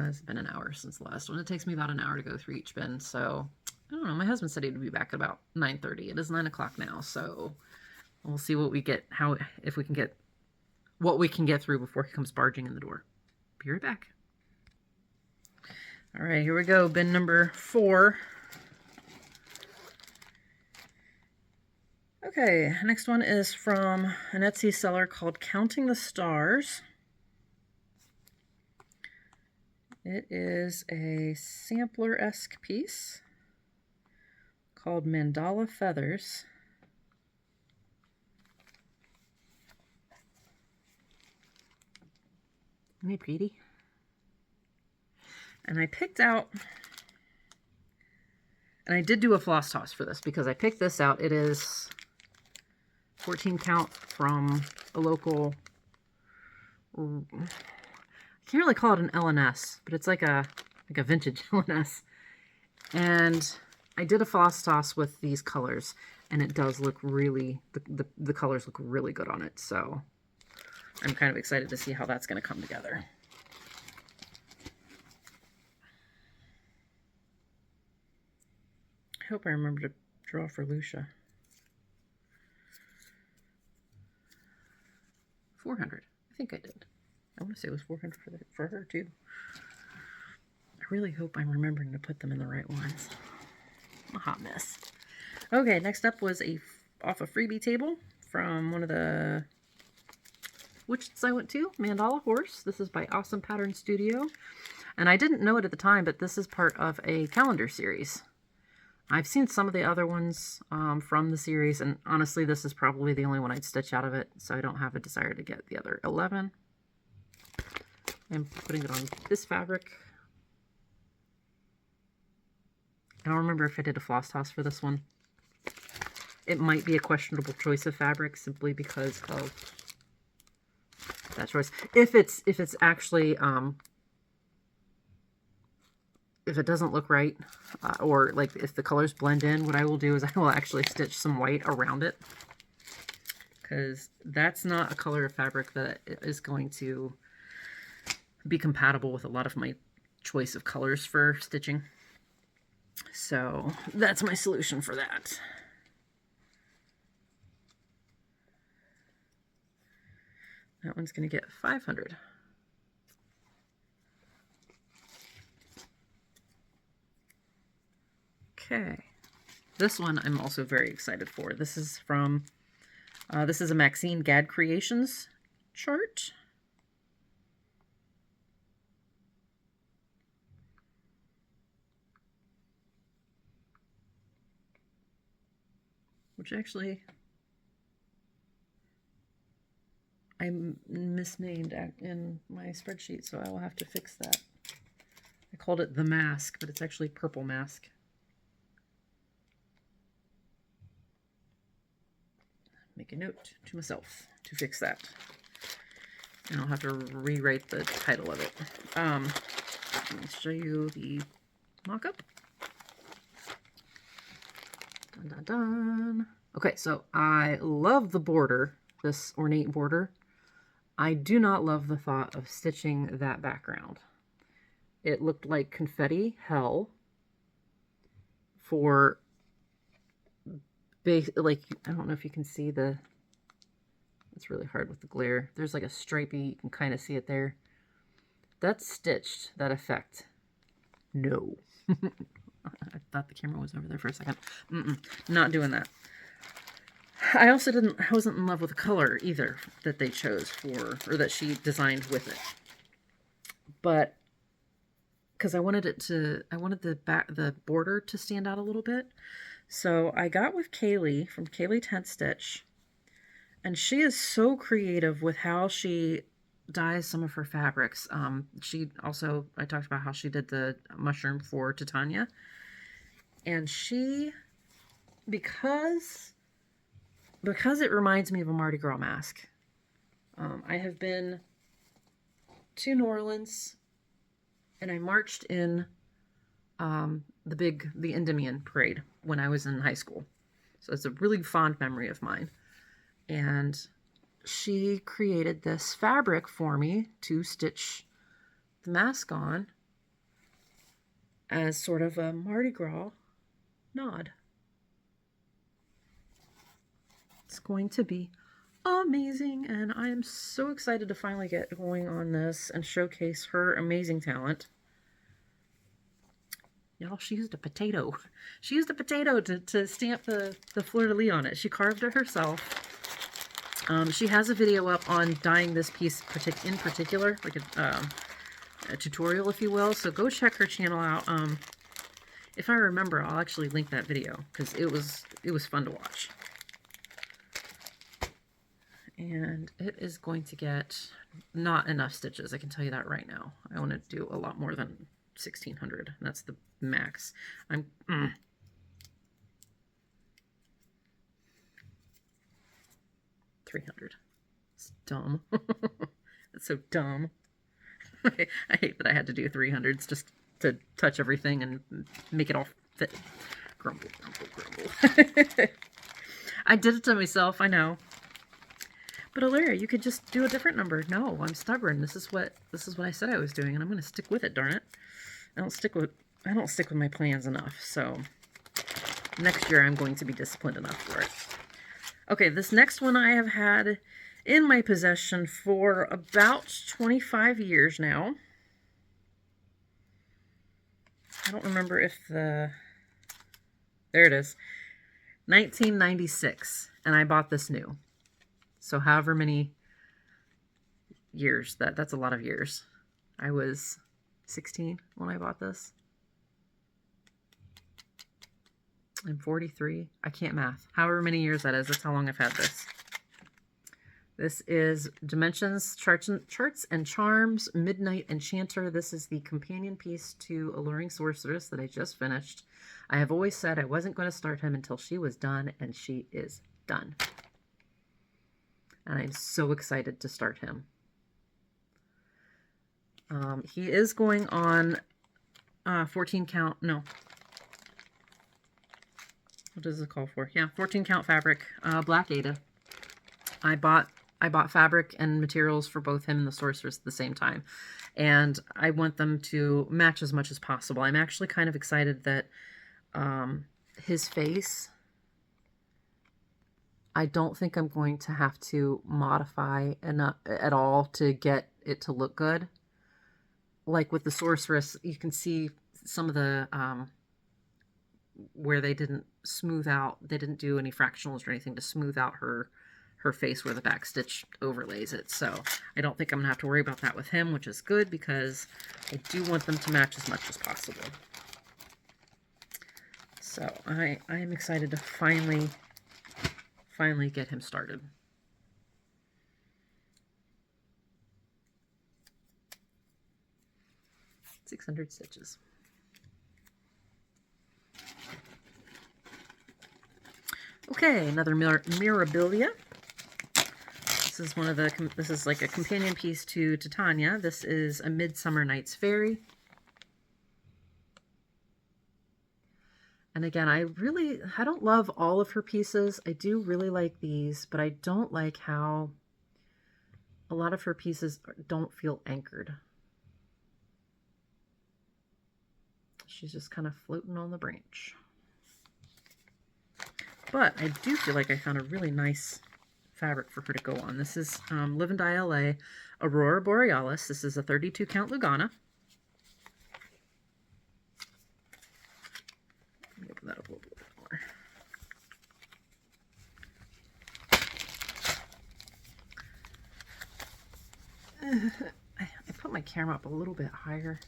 it's been an hour since the last one. It takes me about an hour to go through each bin, so I don't know. My husband said he'd be back at about 9:30. It is 9 o'clock now, so we'll see what we get, if we can get what we can get through before he comes barging in the door. Be right back. All right, here we go. Bin number 4. Okay, next one is from an Etsy seller called Counting the Stars. It is a sampler-esque piece called Mandala Feathers. Isn't it pretty? And I picked out, and I did do a floss toss for this because I picked this out. It is 14 count from a local, I can't really call it an LNS, but it's like a vintage LNS. And I did a floss toss with these colors, and it does look really, the colors look really good on it. So I'm kind of excited to see how that's going to come together. I hope I remember to draw for Lucia. 400. I think I did. I want to say it was 400 for her too. There really hope I'm remembering to put them in the right ones. I'm a hot mess. Okay, next up was off a freebie table from one of the witches I went to, Mandala Horse. This is by Awesome Pattern Studio. And I didn't know it at the time, but this is part of a calendar series. I've seen some of the other ones from the series, and honestly, this is probably the only one I'd stitch out of it, so I don't have a desire to get the other 11. I'm putting it on this fabric. I don't remember if I did a floss toss for this one. It might be a questionable choice of fabric simply because of that choice. If it's actually if it doesn't look right, or like if the colors blend in, what I will do is I will actually stitch some white around it, because that's not a color of fabric that is going to be compatible with a lot of my choice of colors for stitching. So that's my solution for that. That one's going to get 500. Okay, this one I'm also very excited for. This is from, this is a Maxine Gadd Creations chart. Which actually, I misnamed in my spreadsheet, so I will have to fix that. I called it the mask, but it's actually Purple Mask. Make a note to myself to fix that. And I'll have to rewrite the title of it. Let me show you the mock-up. Dun, dun, dun. Okay, so I love the border, this ornate border. I do not love the thought of stitching that background. It looked like confetti hell for like, I don't know if you can see it's really hard with the glare. There's like a stripey, you can kind of see it there. That's stitched, that effect. No. I thought the camera was over there for a second. Not doing that. I wasn't in love with the color either that they chose for, or that she designed with it. But, because I wanted the border to stand out a little bit. So I got with Kaylee from Kaylee 10th Stitch, and she is so creative with how she dyes some of her fabrics. She also, I talked about how she did the mushroom for Titania, and she, because it reminds me of a Mardi Gras mask. I have been to New Orleans, and I marched in the Endymion parade when I was in high school. So it's a really fond memory of mine. And she created this fabric for me to stitch the mask on as sort of a Mardi Gras nod. It's going to be amazing, and I am so excited to finally get going on this and showcase her amazing talent. Y'all, she used a potato. She used a potato to stamp the fleur-de-lis on it. She carved it herself. She has a video up on dyeing this piece in particular, like a tutorial, if you will. So go check her channel out. If I remember, I'll actually link that video because it was fun to watch. And it is going to get not enough stitches. I can tell you that right now. I want to do a lot more than 1,600. That's the max. 300. It's dumb. It's so dumb. I hate that I had to do 300s just to touch everything and make it all fit. Grumble, grumble, grumble. I did it to myself, I know. But Alaria, you could just do a different number. No, I'm stubborn. This is what I said I was doing, and I'm going to stick with it. Darn it! I don't stick with my plans enough. So next year I'm going to be disciplined enough for it. Okay, this next one I have had in my possession for about 25 years now. I don't remember if there it is, 1996, and I bought this new. So however many years, that's a lot of years. I was 16 when I bought this. I'm 43. I can't math. However many years that is, that's how long I've had this. This is Dimensions, Charts and Charms, Midnight Enchanter. This is the companion piece to Alluring Sorceress that I just finished. I have always said I wasn't going to start him until she was done, and she is done. And I'm so excited to start him. He is going on 14 count, no. What does it call for? Yeah, 14 count fabric, Black Ada. I bought fabric and materials for both him and the Sorceress at the same time. And I want them to match as much as possible. I'm actually kind of excited that his face, I don't think I'm going to have to modify enough at all to get it to look good. Like with the Sorceress, you can see some of the where they didn't smooth out, they didn't do any fractionals or anything to smooth out her face where the back stitch overlays it. So I don't think I'm gonna have to worry about that with him, which is good because I do want them to match as much as possible. So I am excited to finally get him started. $600 stitches. Okay, another Mirabilia. This is one of the, this is like a companion piece to Titania. This is a Midsummer Night's Fairy. And again, I don't love all of her pieces. I do really like these, but I don't like how a lot of her pieces don't feel anchored. She's just kind of floating on the branch. But I do feel like I found a really nice fabric for her to go on. This is Live and Die LA Aurora Borealis. This is a 32 count Lugana. Let me open that up a little bit more. I put my camera up a little bit higher.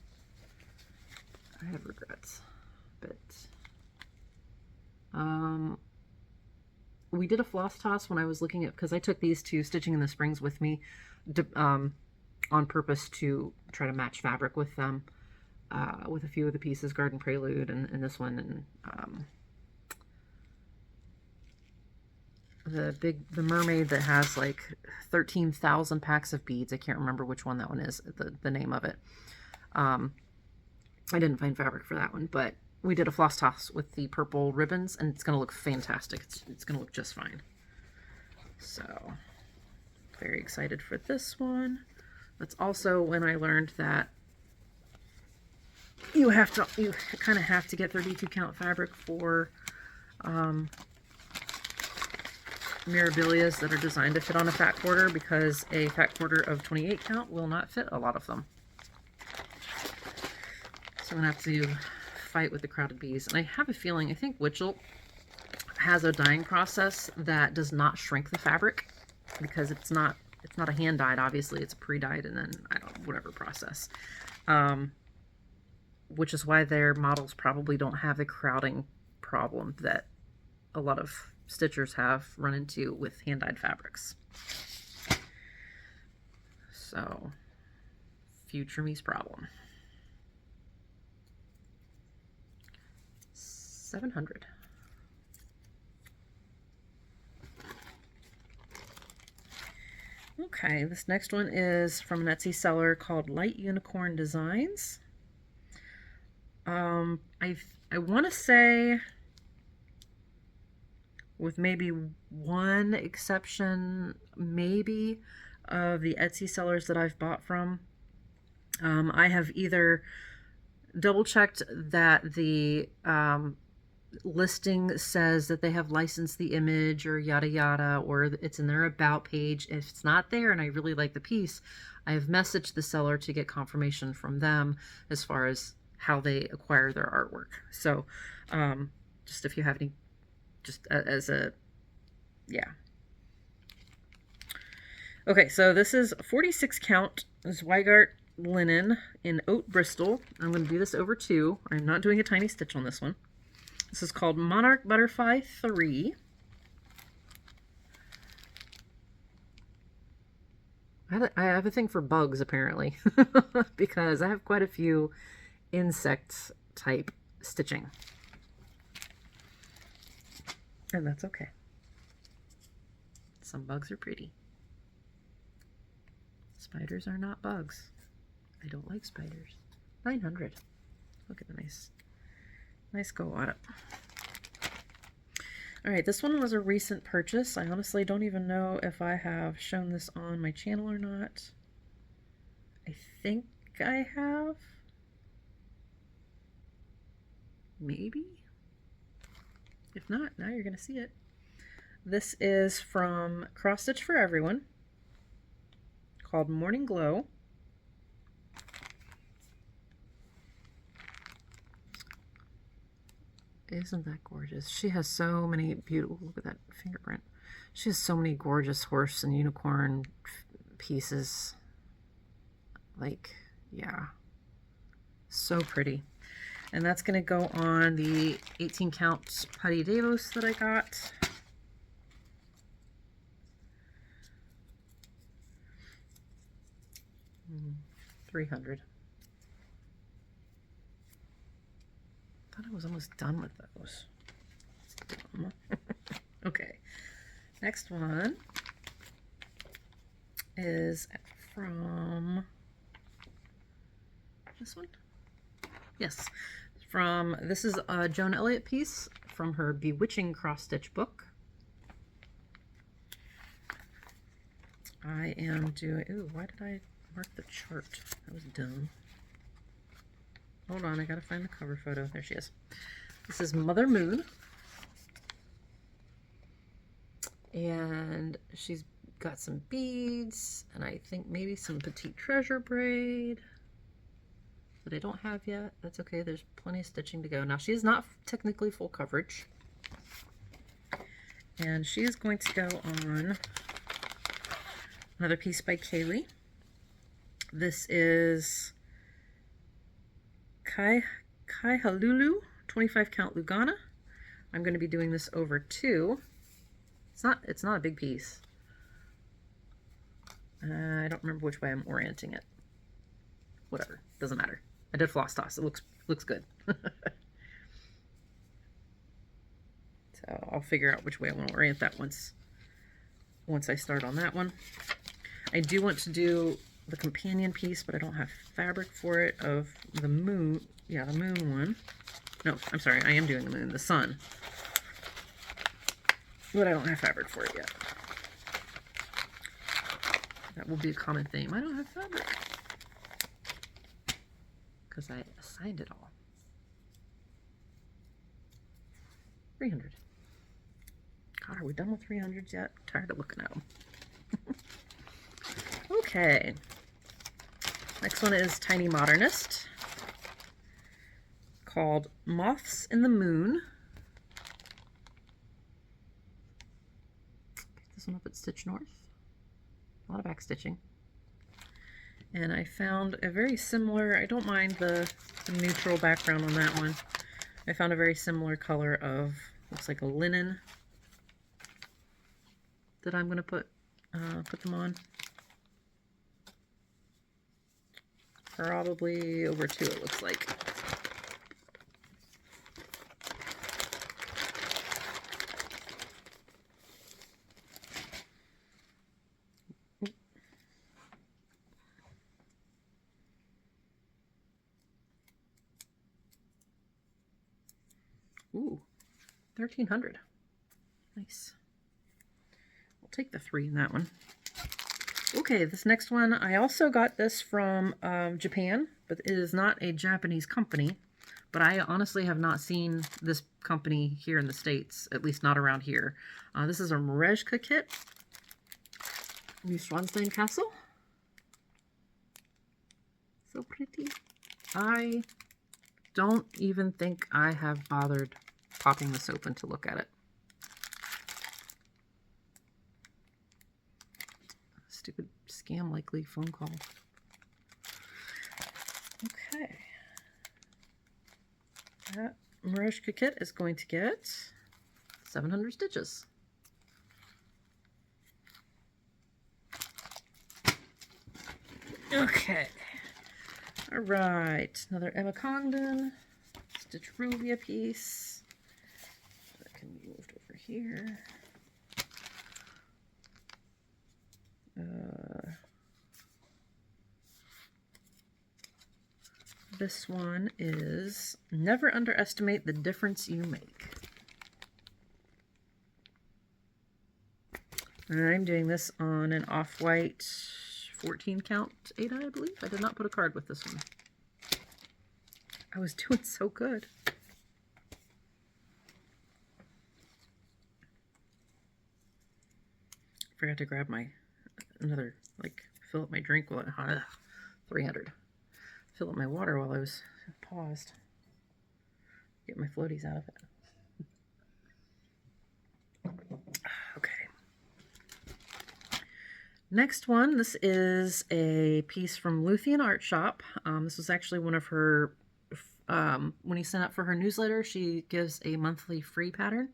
I have regrets, but we did a floss toss when I was looking at, because I took these two Stitching in the Springs with me on purpose to try to match fabric with them, with a few of the pieces, Garden Prelude and this one, and the mermaid that has like 13,000 packs of beads. I can't remember which one that one is, the name of it. I didn't find fabric for that one, but we did a floss toss with the purple ribbons, and it's going to look fantastic. It's going to look just fine. So, very excited for this one. That's also when I learned that you kind of have to get 32 count fabric for Mirabilias that are designed to fit on a fat quarter, because a fat quarter of 28 count will not fit a lot of them. So I'm going to have to fight with the crowded bees. And I have a feeling, I think Witchel has a dyeing process that does not shrink the fabric, because it's not a hand dyed, obviously. It's a pre-dyed and then, I don't know, whatever process. Which is why their models probably don't have the crowding problem that a lot of stitchers have run into with hand-dyed fabrics. So, future me's problem. 700. Okay, this next one is from an Etsy seller called Light Unicorn Designs. I want to say, with maybe one exception, maybe, of the Etsy sellers that I've bought from, I have either double-checked that the listing says that they have licensed the image or yada yada, or it's in their about page. If it's not there and I really like the piece, I have messaged the seller to get confirmation from them as far as how they acquire their artwork. So just if you have any, just as a, yeah. Okay, so this is 46 count. This LiQWYD linen in oat Bristol. I'm going to do this over 2. I'm not doing a tiny stitch on this one. This is called Monarch Butterfly 3. I have a thing for bugs, apparently, because I have quite a few insect type stitching. And that's okay. Some bugs are pretty. Spiders are not bugs. I don't like spiders. 900. Look at the nice go on it. Alright, this one was a recent purchase. I honestly don't even know if I have shown this on my channel or not. I think I have. Maybe? If not, now you're going to see it. This is from Cross Stitch for Everyone, called Morning Glow. Isn't that gorgeous? She has so many beautiful, look at that fingerprint. She has so many gorgeous horse and unicorn pieces. Like, yeah. So pretty. And that's going to go on the 18 count Putty Davos that I got. $300. Thought I was almost done with those. Okay, next one is from this one. Yes, this is a Joan Elliott piece from her Bewitching cross stitch book. I am doing, ooh, why did I mark the chart? That was dumb. Hold on, I gotta find the cover photo. There she is. This is Mother Moon. And she's got some beads, and I think maybe some Petite Treasure braid that I don't have yet. That's okay, there's plenty of stitching to go. Now, she is not technically full coverage. And she is going to go on another piece by Kaylee. This is Kai Halulu, 25 count Lugana. I'm going to be doing this over 2. It's not a big piece. I don't remember which way I'm orienting it. Whatever, doesn't matter. I did floss toss. It looks good. So I'll figure out which way I want to orient that once I start on that one. I do want to do the companion piece, but I don't have fabric for it, of the moon. Yeah, the moon one. No, I'm sorry, I am doing the moon, the sun. But I don't have fabric for it yet. That will be a common theme. I don't have fabric. Because I assigned it all. 300. God, are we done with 300s yet? I'm tired of looking at them. Okay. Next one is Tiny Modernist, called Moths in the Moon. Pick this one up at Stitch North. A lot of back stitching. And I found a very similar, I don't mind the neutral background on that one. I found a very similar color of, looks like a linen, that I'm going to put them on. Probably over 2, it looks like. Ooh, 1,300. Nice. We'll take the 3 in that one. Okay, this next one, I also got this from Japan, but it is not a Japanese company. But I honestly have not seen this company here in the States, at least not around here. This is a Merejka kit. New Schwanstein Castle. So pretty. I don't even think I have bothered popping this open to look at it. Stupid scam likely phone call. Okay. That Marushka kit is going to get 700 stitches. Okay. All right. Another Emma Congdon Stitch Rubia piece. That can be moved over here. This one is Never Underestimate the Difference You Make. I'm doing this on an off-white 14 count Ada, I believe. I did not put a card with this one. I was doing so good. Forgot to grab my another, like, fill up my drink while 300. Fill up my water while I was paused. Get my floaties out of it. Okay. Next one, this is a piece from Luthien Art Shop. This was actually one of her, when you sign up for her newsletter, she gives a monthly free pattern.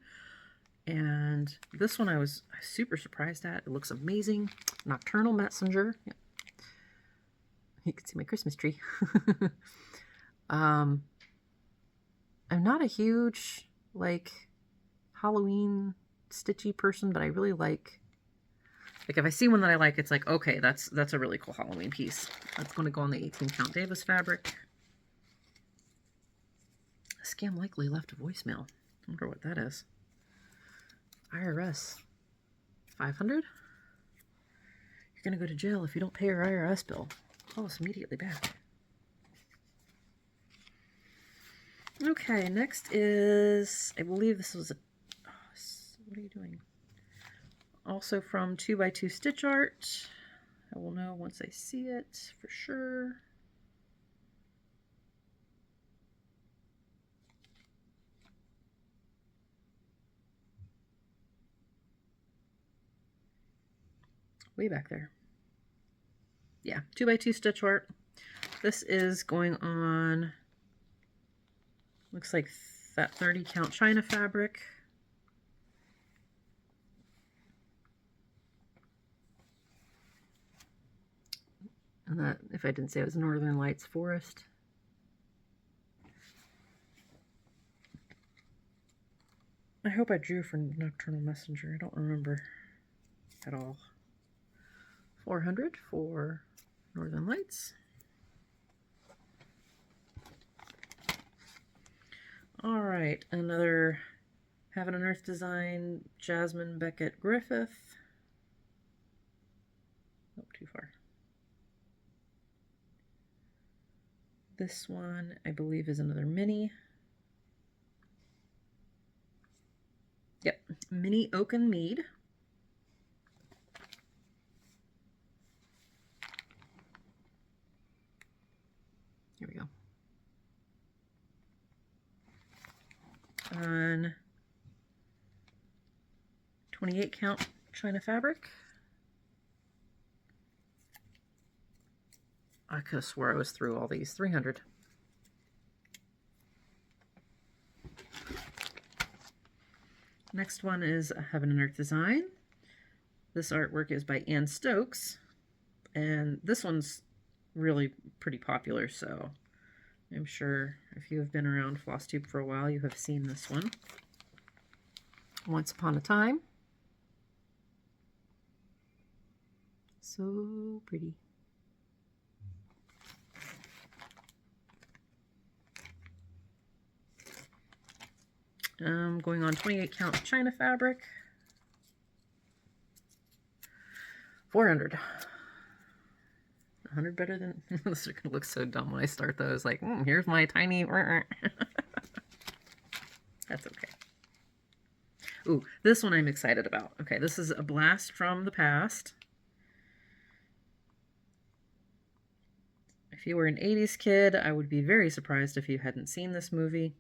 And this one I was super surprised at. It looks amazing. Nocturnal Messenger. Yeah. You can see my Christmas tree. I'm not a huge, like, Halloween stitchy person, but I really like if I see one that I like, it's like, okay, that's a really cool Halloween piece. That's going to go on the 18 count Davis fabric. Scam likely left a voicemail. I wonder what that is. IRS 500. You're going to go to jail if you don't pay your IRS bill. Call us immediately back. Okay, next is, I believe this was a, what are you doing? Also from 2x2 Stitch Art. I will know once I see it for sure. Way back there. Yeah, 2x2 Stitch Art. This is going on, looks like that 30 count China fabric. And that, if I didn't say it was Northern Lights Forest. I hope I drew for Nocturnal Messenger. I don't remember at all. 400 for Northern Lights. All right, another Heaven and Earth design, Jasmine Beckett Griffith. Oh, too far. This one, I believe, is another mini. Yep, Mini Oak and Mead. Here we go. On 28 count China fabric. I could have swore I was through all these. 300. Next one is a Heaven and Earth design. This artwork is by Ann Stokes, and this one's really pretty popular, so I'm sure if you have been around Flosstube for a while, you have seen this one. Once Upon a Time. So pretty. Going on 28 count China fabric. 400. 100 better than... This is going to look so dumb when I start those. Like, here's my tiny... That's okay. Ooh, this one I'm excited about. Okay, this is a blast from the past. I If you were an 80s kid, I would be very surprised if you hadn't seen this movie.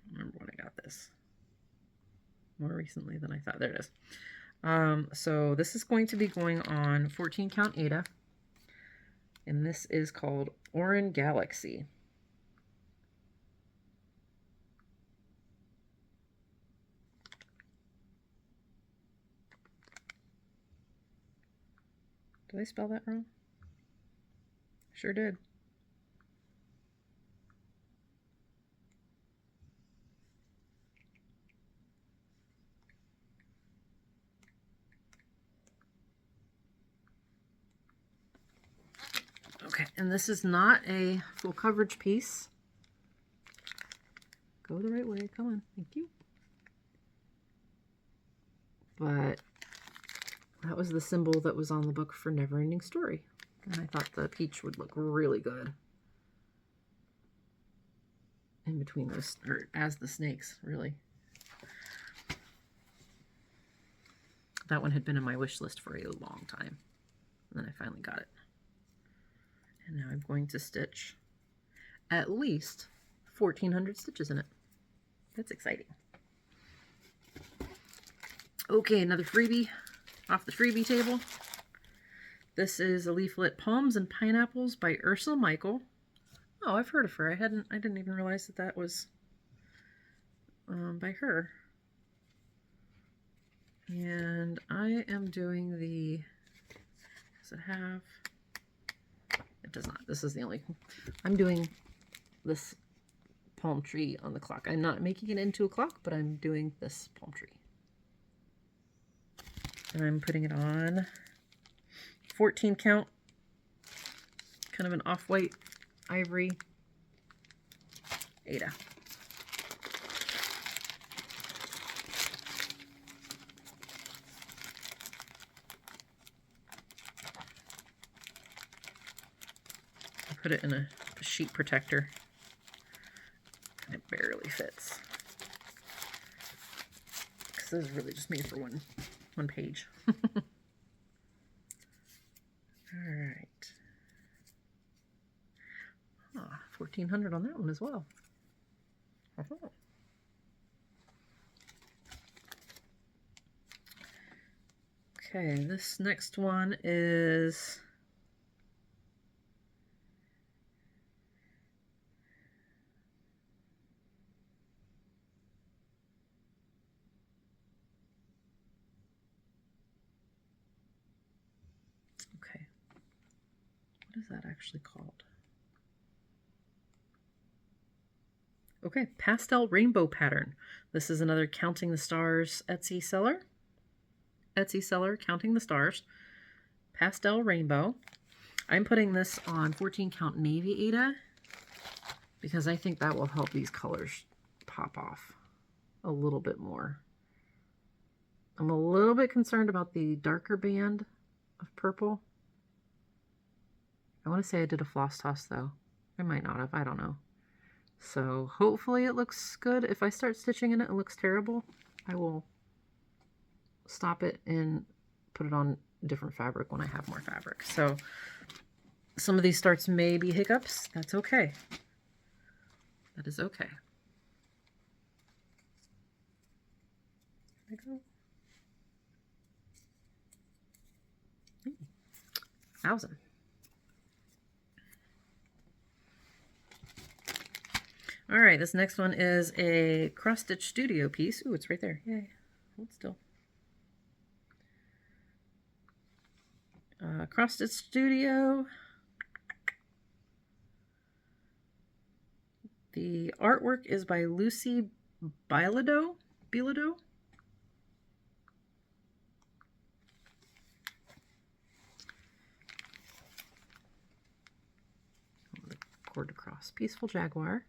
I remember when I got this. More recently than I thought. There it is. So this is going to be going on 14 count Ada. And this is called Oran Galaxy. Did I spell that wrong? Sure did. Okay, and this is not a full coverage piece. Go the right way, come on, thank you. But that was the symbol that was on the book for Neverending Story. And I thought the peach would look really good in between those, or as the snakes, really. That one had been in my wish list for a long time. And then I finally got it. And now I'm going to stitch at least 1,400 stitches in it. That's exciting. Okay, another freebie off the freebie table. This is a leaflet, Palms and Pineapples by Ursula Michael. Oh, I've heard of her. I didn't even realize that that was by her. And I am doing the, does it have, it does not. This is the only, I'm doing this palm tree on the clock. I'm not making it into a clock, but I'm doing this palm tree. And I'm putting it on 14 count, kind of an off-white ivory Ada. I put it in a sheet protector and it barely fits. Because this is really just made for one page. Alright. 1,400 on that one as well. Okay, this next one is what is that actually called? Okay, Pastel Rainbow Pattern. This is another Counting the Stars Etsy seller. Etsy seller, Counting the Stars. Pastel Rainbow. I'm putting this on 14 count Navy Ada because I think that will help these colors pop off a little bit more. I'm a little bit concerned about the darker band of purple. I want to say I did a floss toss though. I might not have, I don't know. So hopefully it looks good. If I start stitching in it, it looks terrible, I will stop it and put it on different fabric when I have more fabric. So some of these starts may be hiccups. That's okay. That is okay. There we go. Thousand. All right, this next one is a cross stitch studio piece. Ooh, it's right there. Yay. Hold still. Cross stitch studio. The artwork is by Lucy Bilodeau. The cord to cross. Peaceful Jaguar.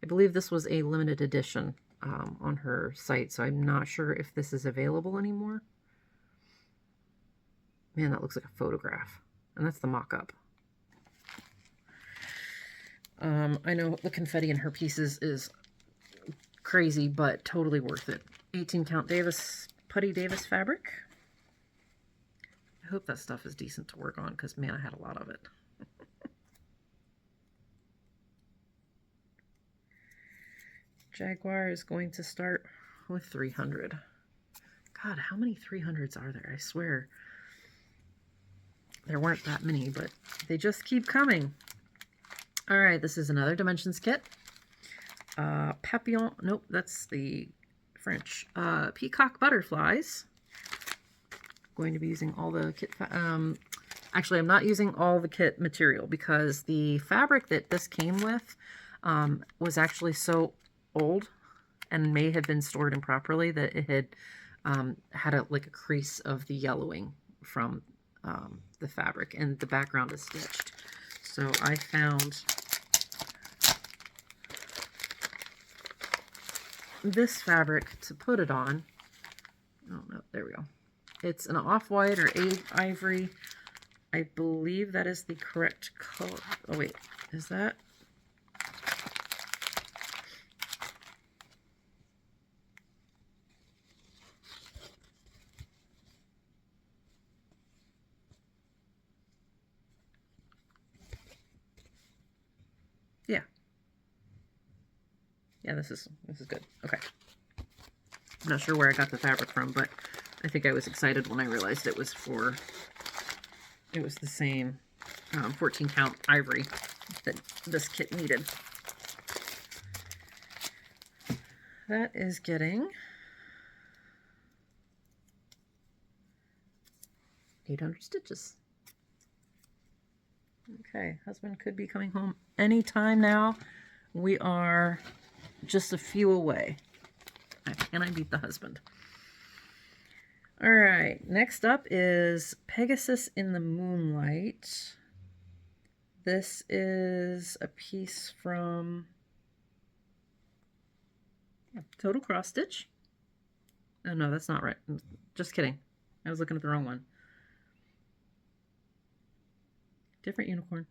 I believe this was a limited edition on her site, so I'm not sure if this is available anymore. Man, that looks like a photograph. And that's the mock-up. I know the confetti in her pieces is crazy, but totally worth it. 18 count Davis, Putty Davis fabric. I hope that stuff is decent to work on because, man, I had a lot of it. Jaguar is going to start with 300. God, how many 300s are there? I swear there weren't that many, but they just keep coming. All right, this is another Dimensions kit. Papillon, nope, that's the French. Peacock butterflies. Going to be using all the kit. Actually, I'm not using all the kit material because the fabric that this came with was actually so old and may have been stored improperly that it had had like a crease of the yellowing from the fabric, and the background is stitched. So I found this fabric to put it on. Oh no, there we go. It's an off-white or ivory. I believe that is the correct color. Oh wait, is that? Yeah. Yeah, this is good. Okay. I'm not sure where I got the fabric from, but I think I was excited when I realized it was the same 14 count ivory that this kit needed. That is getting 800 stitches. Okay, husband could be coming home anytime now. We are just a few away. Can I beat the husband? All right, next up is Pegasus in the Moonlight. This is a piece from Total Cross Stitch. Oh no, that's not right. Just kidding. I was looking at the wrong one. Different unicorn.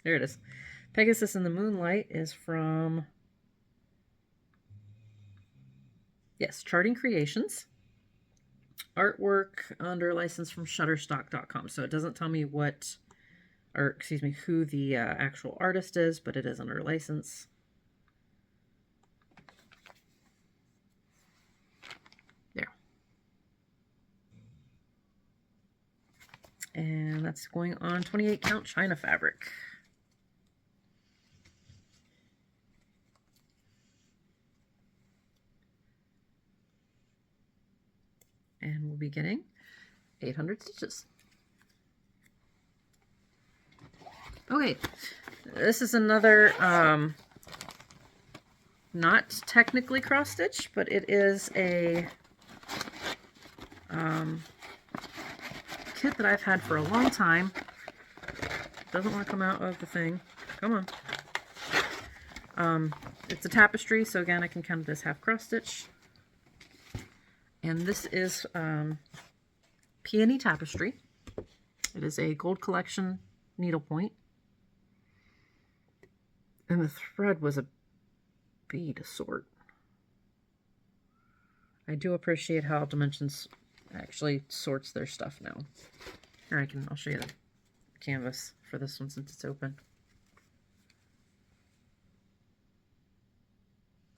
There it is. Pegasus in the Moonlight is from, yes, Charting Creations. Artwork under license from Shutterstock.com. So it doesn't tell me what, or excuse me, who the actual artist is, but it is under license. There. And that's going on 28 count China fabric. And we'll be getting 800 stitches. Okay, this is another, not technically cross stitch, but it is a kit that I've had for a long time. Doesn't want to come out of the thing. Come on. It's a tapestry, so again, I can count it as half cross stitch. And this is Peony Tapestry. It is a gold collection needlepoint. And the thread was a bead sort. I do appreciate how Dimensions actually sorts their stuff now. Here, I'll show you the canvas for this one since it's open.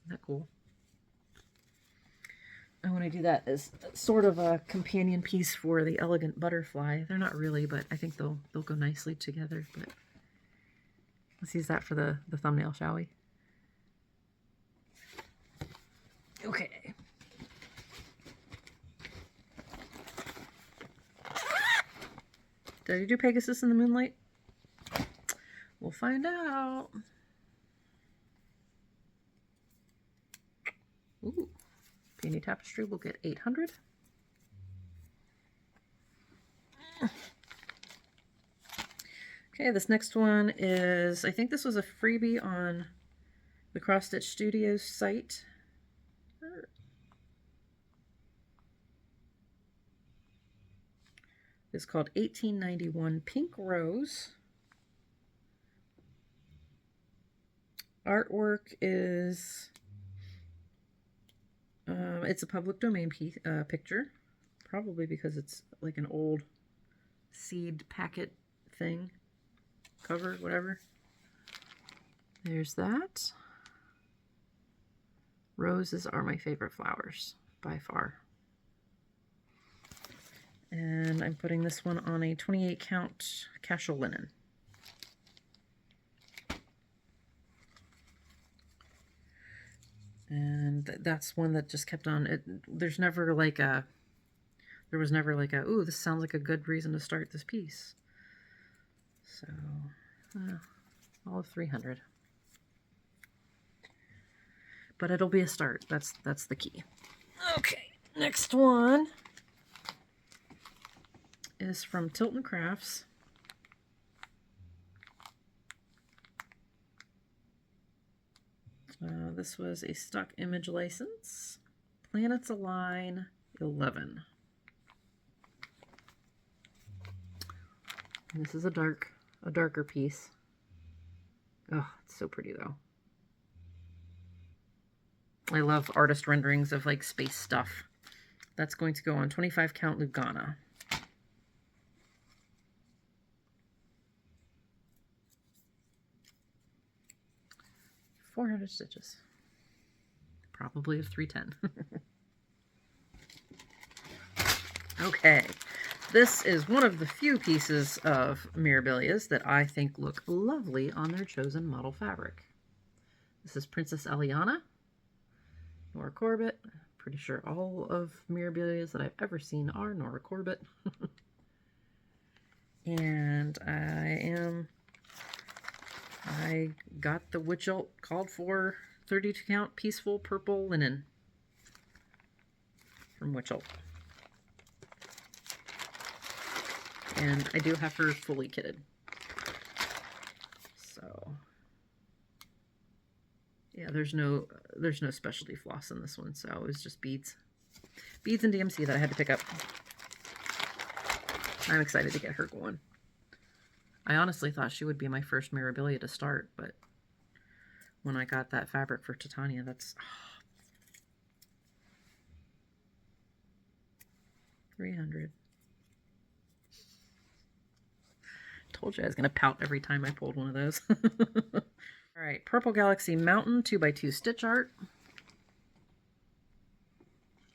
Isn't that cool? I want to do that as sort of a companion piece for the Elegant Butterfly. They're not really, but I think they'll go nicely together. But let's use that for the thumbnail, shall we? Okay. Did I do Pegasus in the Moonlight? We'll find out. Ooh. Peony Tapestry will get 800. Okay, this next one is, I think this was a freebie on the Cross Stitch Studios site. It's called 1891 Pink Rose. Artwork is, it's a public domain piece, picture, probably because it's like an old seed packet thing, cover, whatever. There's that. Roses are my favorite flowers by far. And I'm putting this one on a 28 count casual linen. And that's one that just kept on. There was never like a, ooh, this sounds like a good reason to start this piece. So, all of 300. But it'll be a start. That's the key. Okay, next one is from Tilton Crafts. This was a stock image license. Planets Align 11. And this is a darker piece. Oh, it's so pretty though. I love artist renderings of like space stuff. That's going to go on 25 count Lugana. $400 stitches. Probably of 310. Okay. This is one of the few pieces of Mirabilias that I think look lovely on their chosen model fabric. This is Princess Eliana, Nora Corbett. Pretty sure all of Mirabilias that I've ever seen are Nora Corbett. And I got the Witchelt called for 32 count peaceful purple linen from Witchelt. And I do have her fully kitted. So yeah, there's no specialty floss in this one, so it was just beads. Beads and DMC that I had to pick up. I'm excited to get her going. I honestly thought she would be my first Mirabilia to start, but when I got that fabric for Titania, that's 300. Told you I was going to pout every time I pulled one of those. All right, Purple Galaxy Mountain 2x2 stitch art.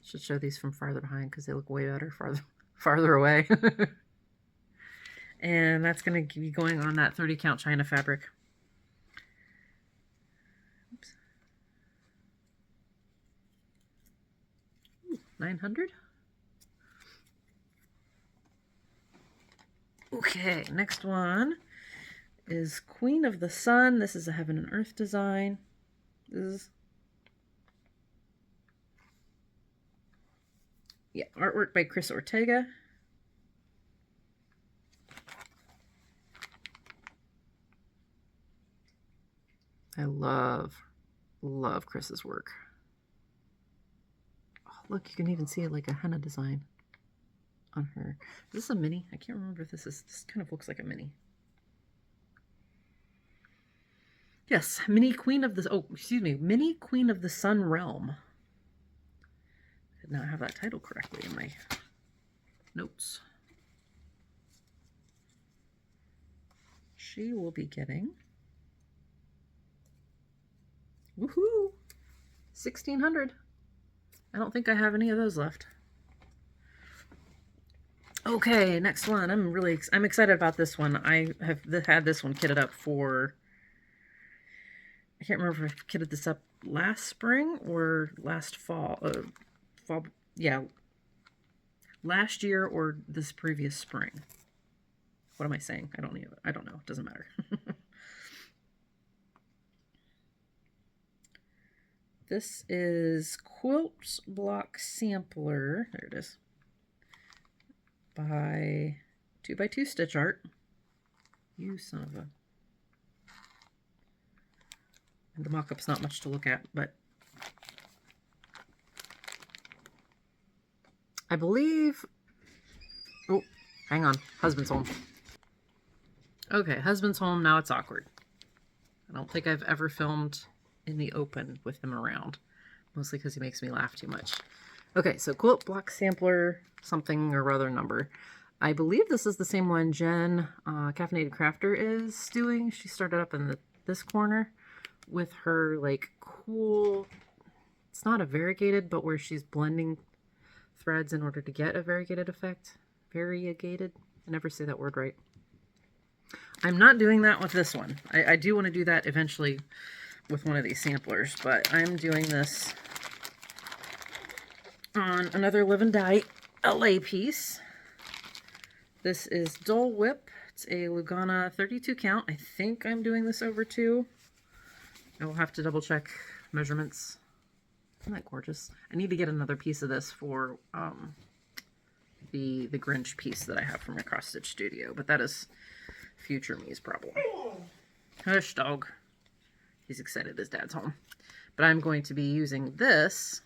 Should show these from farther behind because they look way better farther away. And that's going to be going on that 30 count China fabric. Oops. 900. Okay, next one is Queen of the Sun. This is a Heaven and Earth design. This is, yeah, artwork by Chris Ortega. I love Chris's work. Oh, look, you can even see it like a henna design on her. Is this a mini? I can't remember if this kind of looks like a mini. Yes, Mini Queen of the, Mini Queen of the Sun Realm. I did not have that title correctly in my notes. She will be getting, woohoo, 1,600. I don't think I have any of those left. Okay, next one. I'm excited about this one. I have had this one kitted up for, I can't remember if I kitted this up last spring or last fall. Yeah, last year or this previous spring. What am I saying? I don't know. It doesn't matter. This is Quilt Block Sampler. There it is. By 2x2 stitch art. You son of a... And the mock-up's not much to look at, but I believe... Oh, hang on. Husband's home. Okay, husband's home. Now it's awkward. I don't think I've ever filmed in the open with him around. Mostly because he makes me laugh too much. Okay, so Quilt Block Sampler something or other number. I believe this is the same one Jen, Caffeinated Crafter, is doing. She started up in this corner with her like cool, it's not a variegated, but where she's blending threads in order to get a variegated effect. Variegated? I never say that word right. I'm not doing that with this one. I do want to do that eventually with one of these samplers, but I'm doing this on another Live and Die LA piece. This is Dole Whip. It's a Lugana 32 count. I think I'm doing this over 2. I will have to double check measurements. Isn't that gorgeous? I need to get another piece of this for the Grinch piece that I have from my Cross Stitch Studio, but that is future me's problem. Hush, dog. He's excited his dad's home. But I'm going to be using this.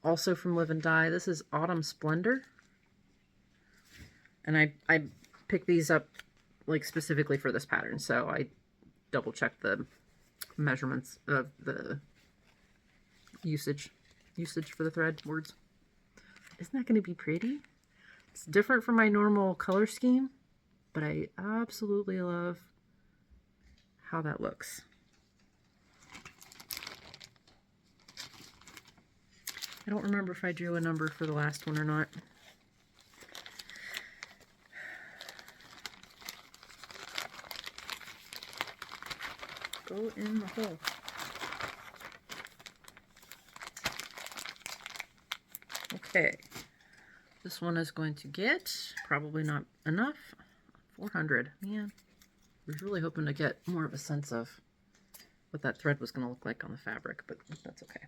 Also from Live and Die. This is Autumn Splendor. And I picked these up like specifically for this pattern, so I double checked the measurements of the usage for the thread words. Isn't that going to be pretty? It's different from my normal color scheme, but I absolutely love how that looks. I don't remember if I drew a number for the last one or not. Go in the hole. Okay. This one is going to get, probably not enough, 400. Man, I was really hoping to get more of a sense of what that thread was going to look like on the fabric, but that's okay.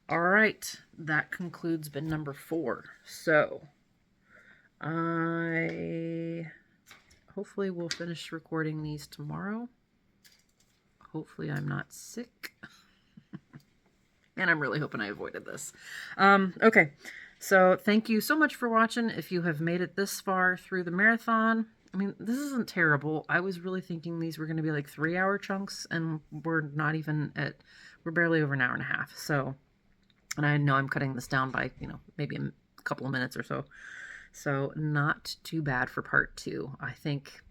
All right, that concludes bin number 4. So, I hopefully will finish recording these tomorrow. Hopefully I'm not sick. And I'm really hoping I avoided this. Okay. So thank you so much for watching. If you have made it this far through the marathon, I mean, this isn't terrible. I was really thinking these were going to be like 3-hour chunks, and we're not even at, we're barely over an hour and a half. So, and I know I'm cutting this down by, you know, maybe a couple of minutes or so. So not too bad for part 2. I think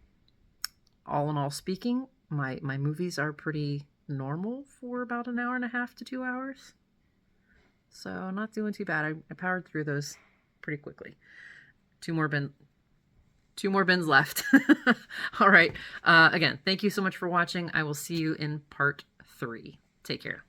all in all speaking, my movies are pretty normal for about an hour and a half to 2 hours. So not doing too bad. I powered through those pretty quickly. 2 more bins left. All right. Again, thank you so much for watching. I will see you in part 3. Take care.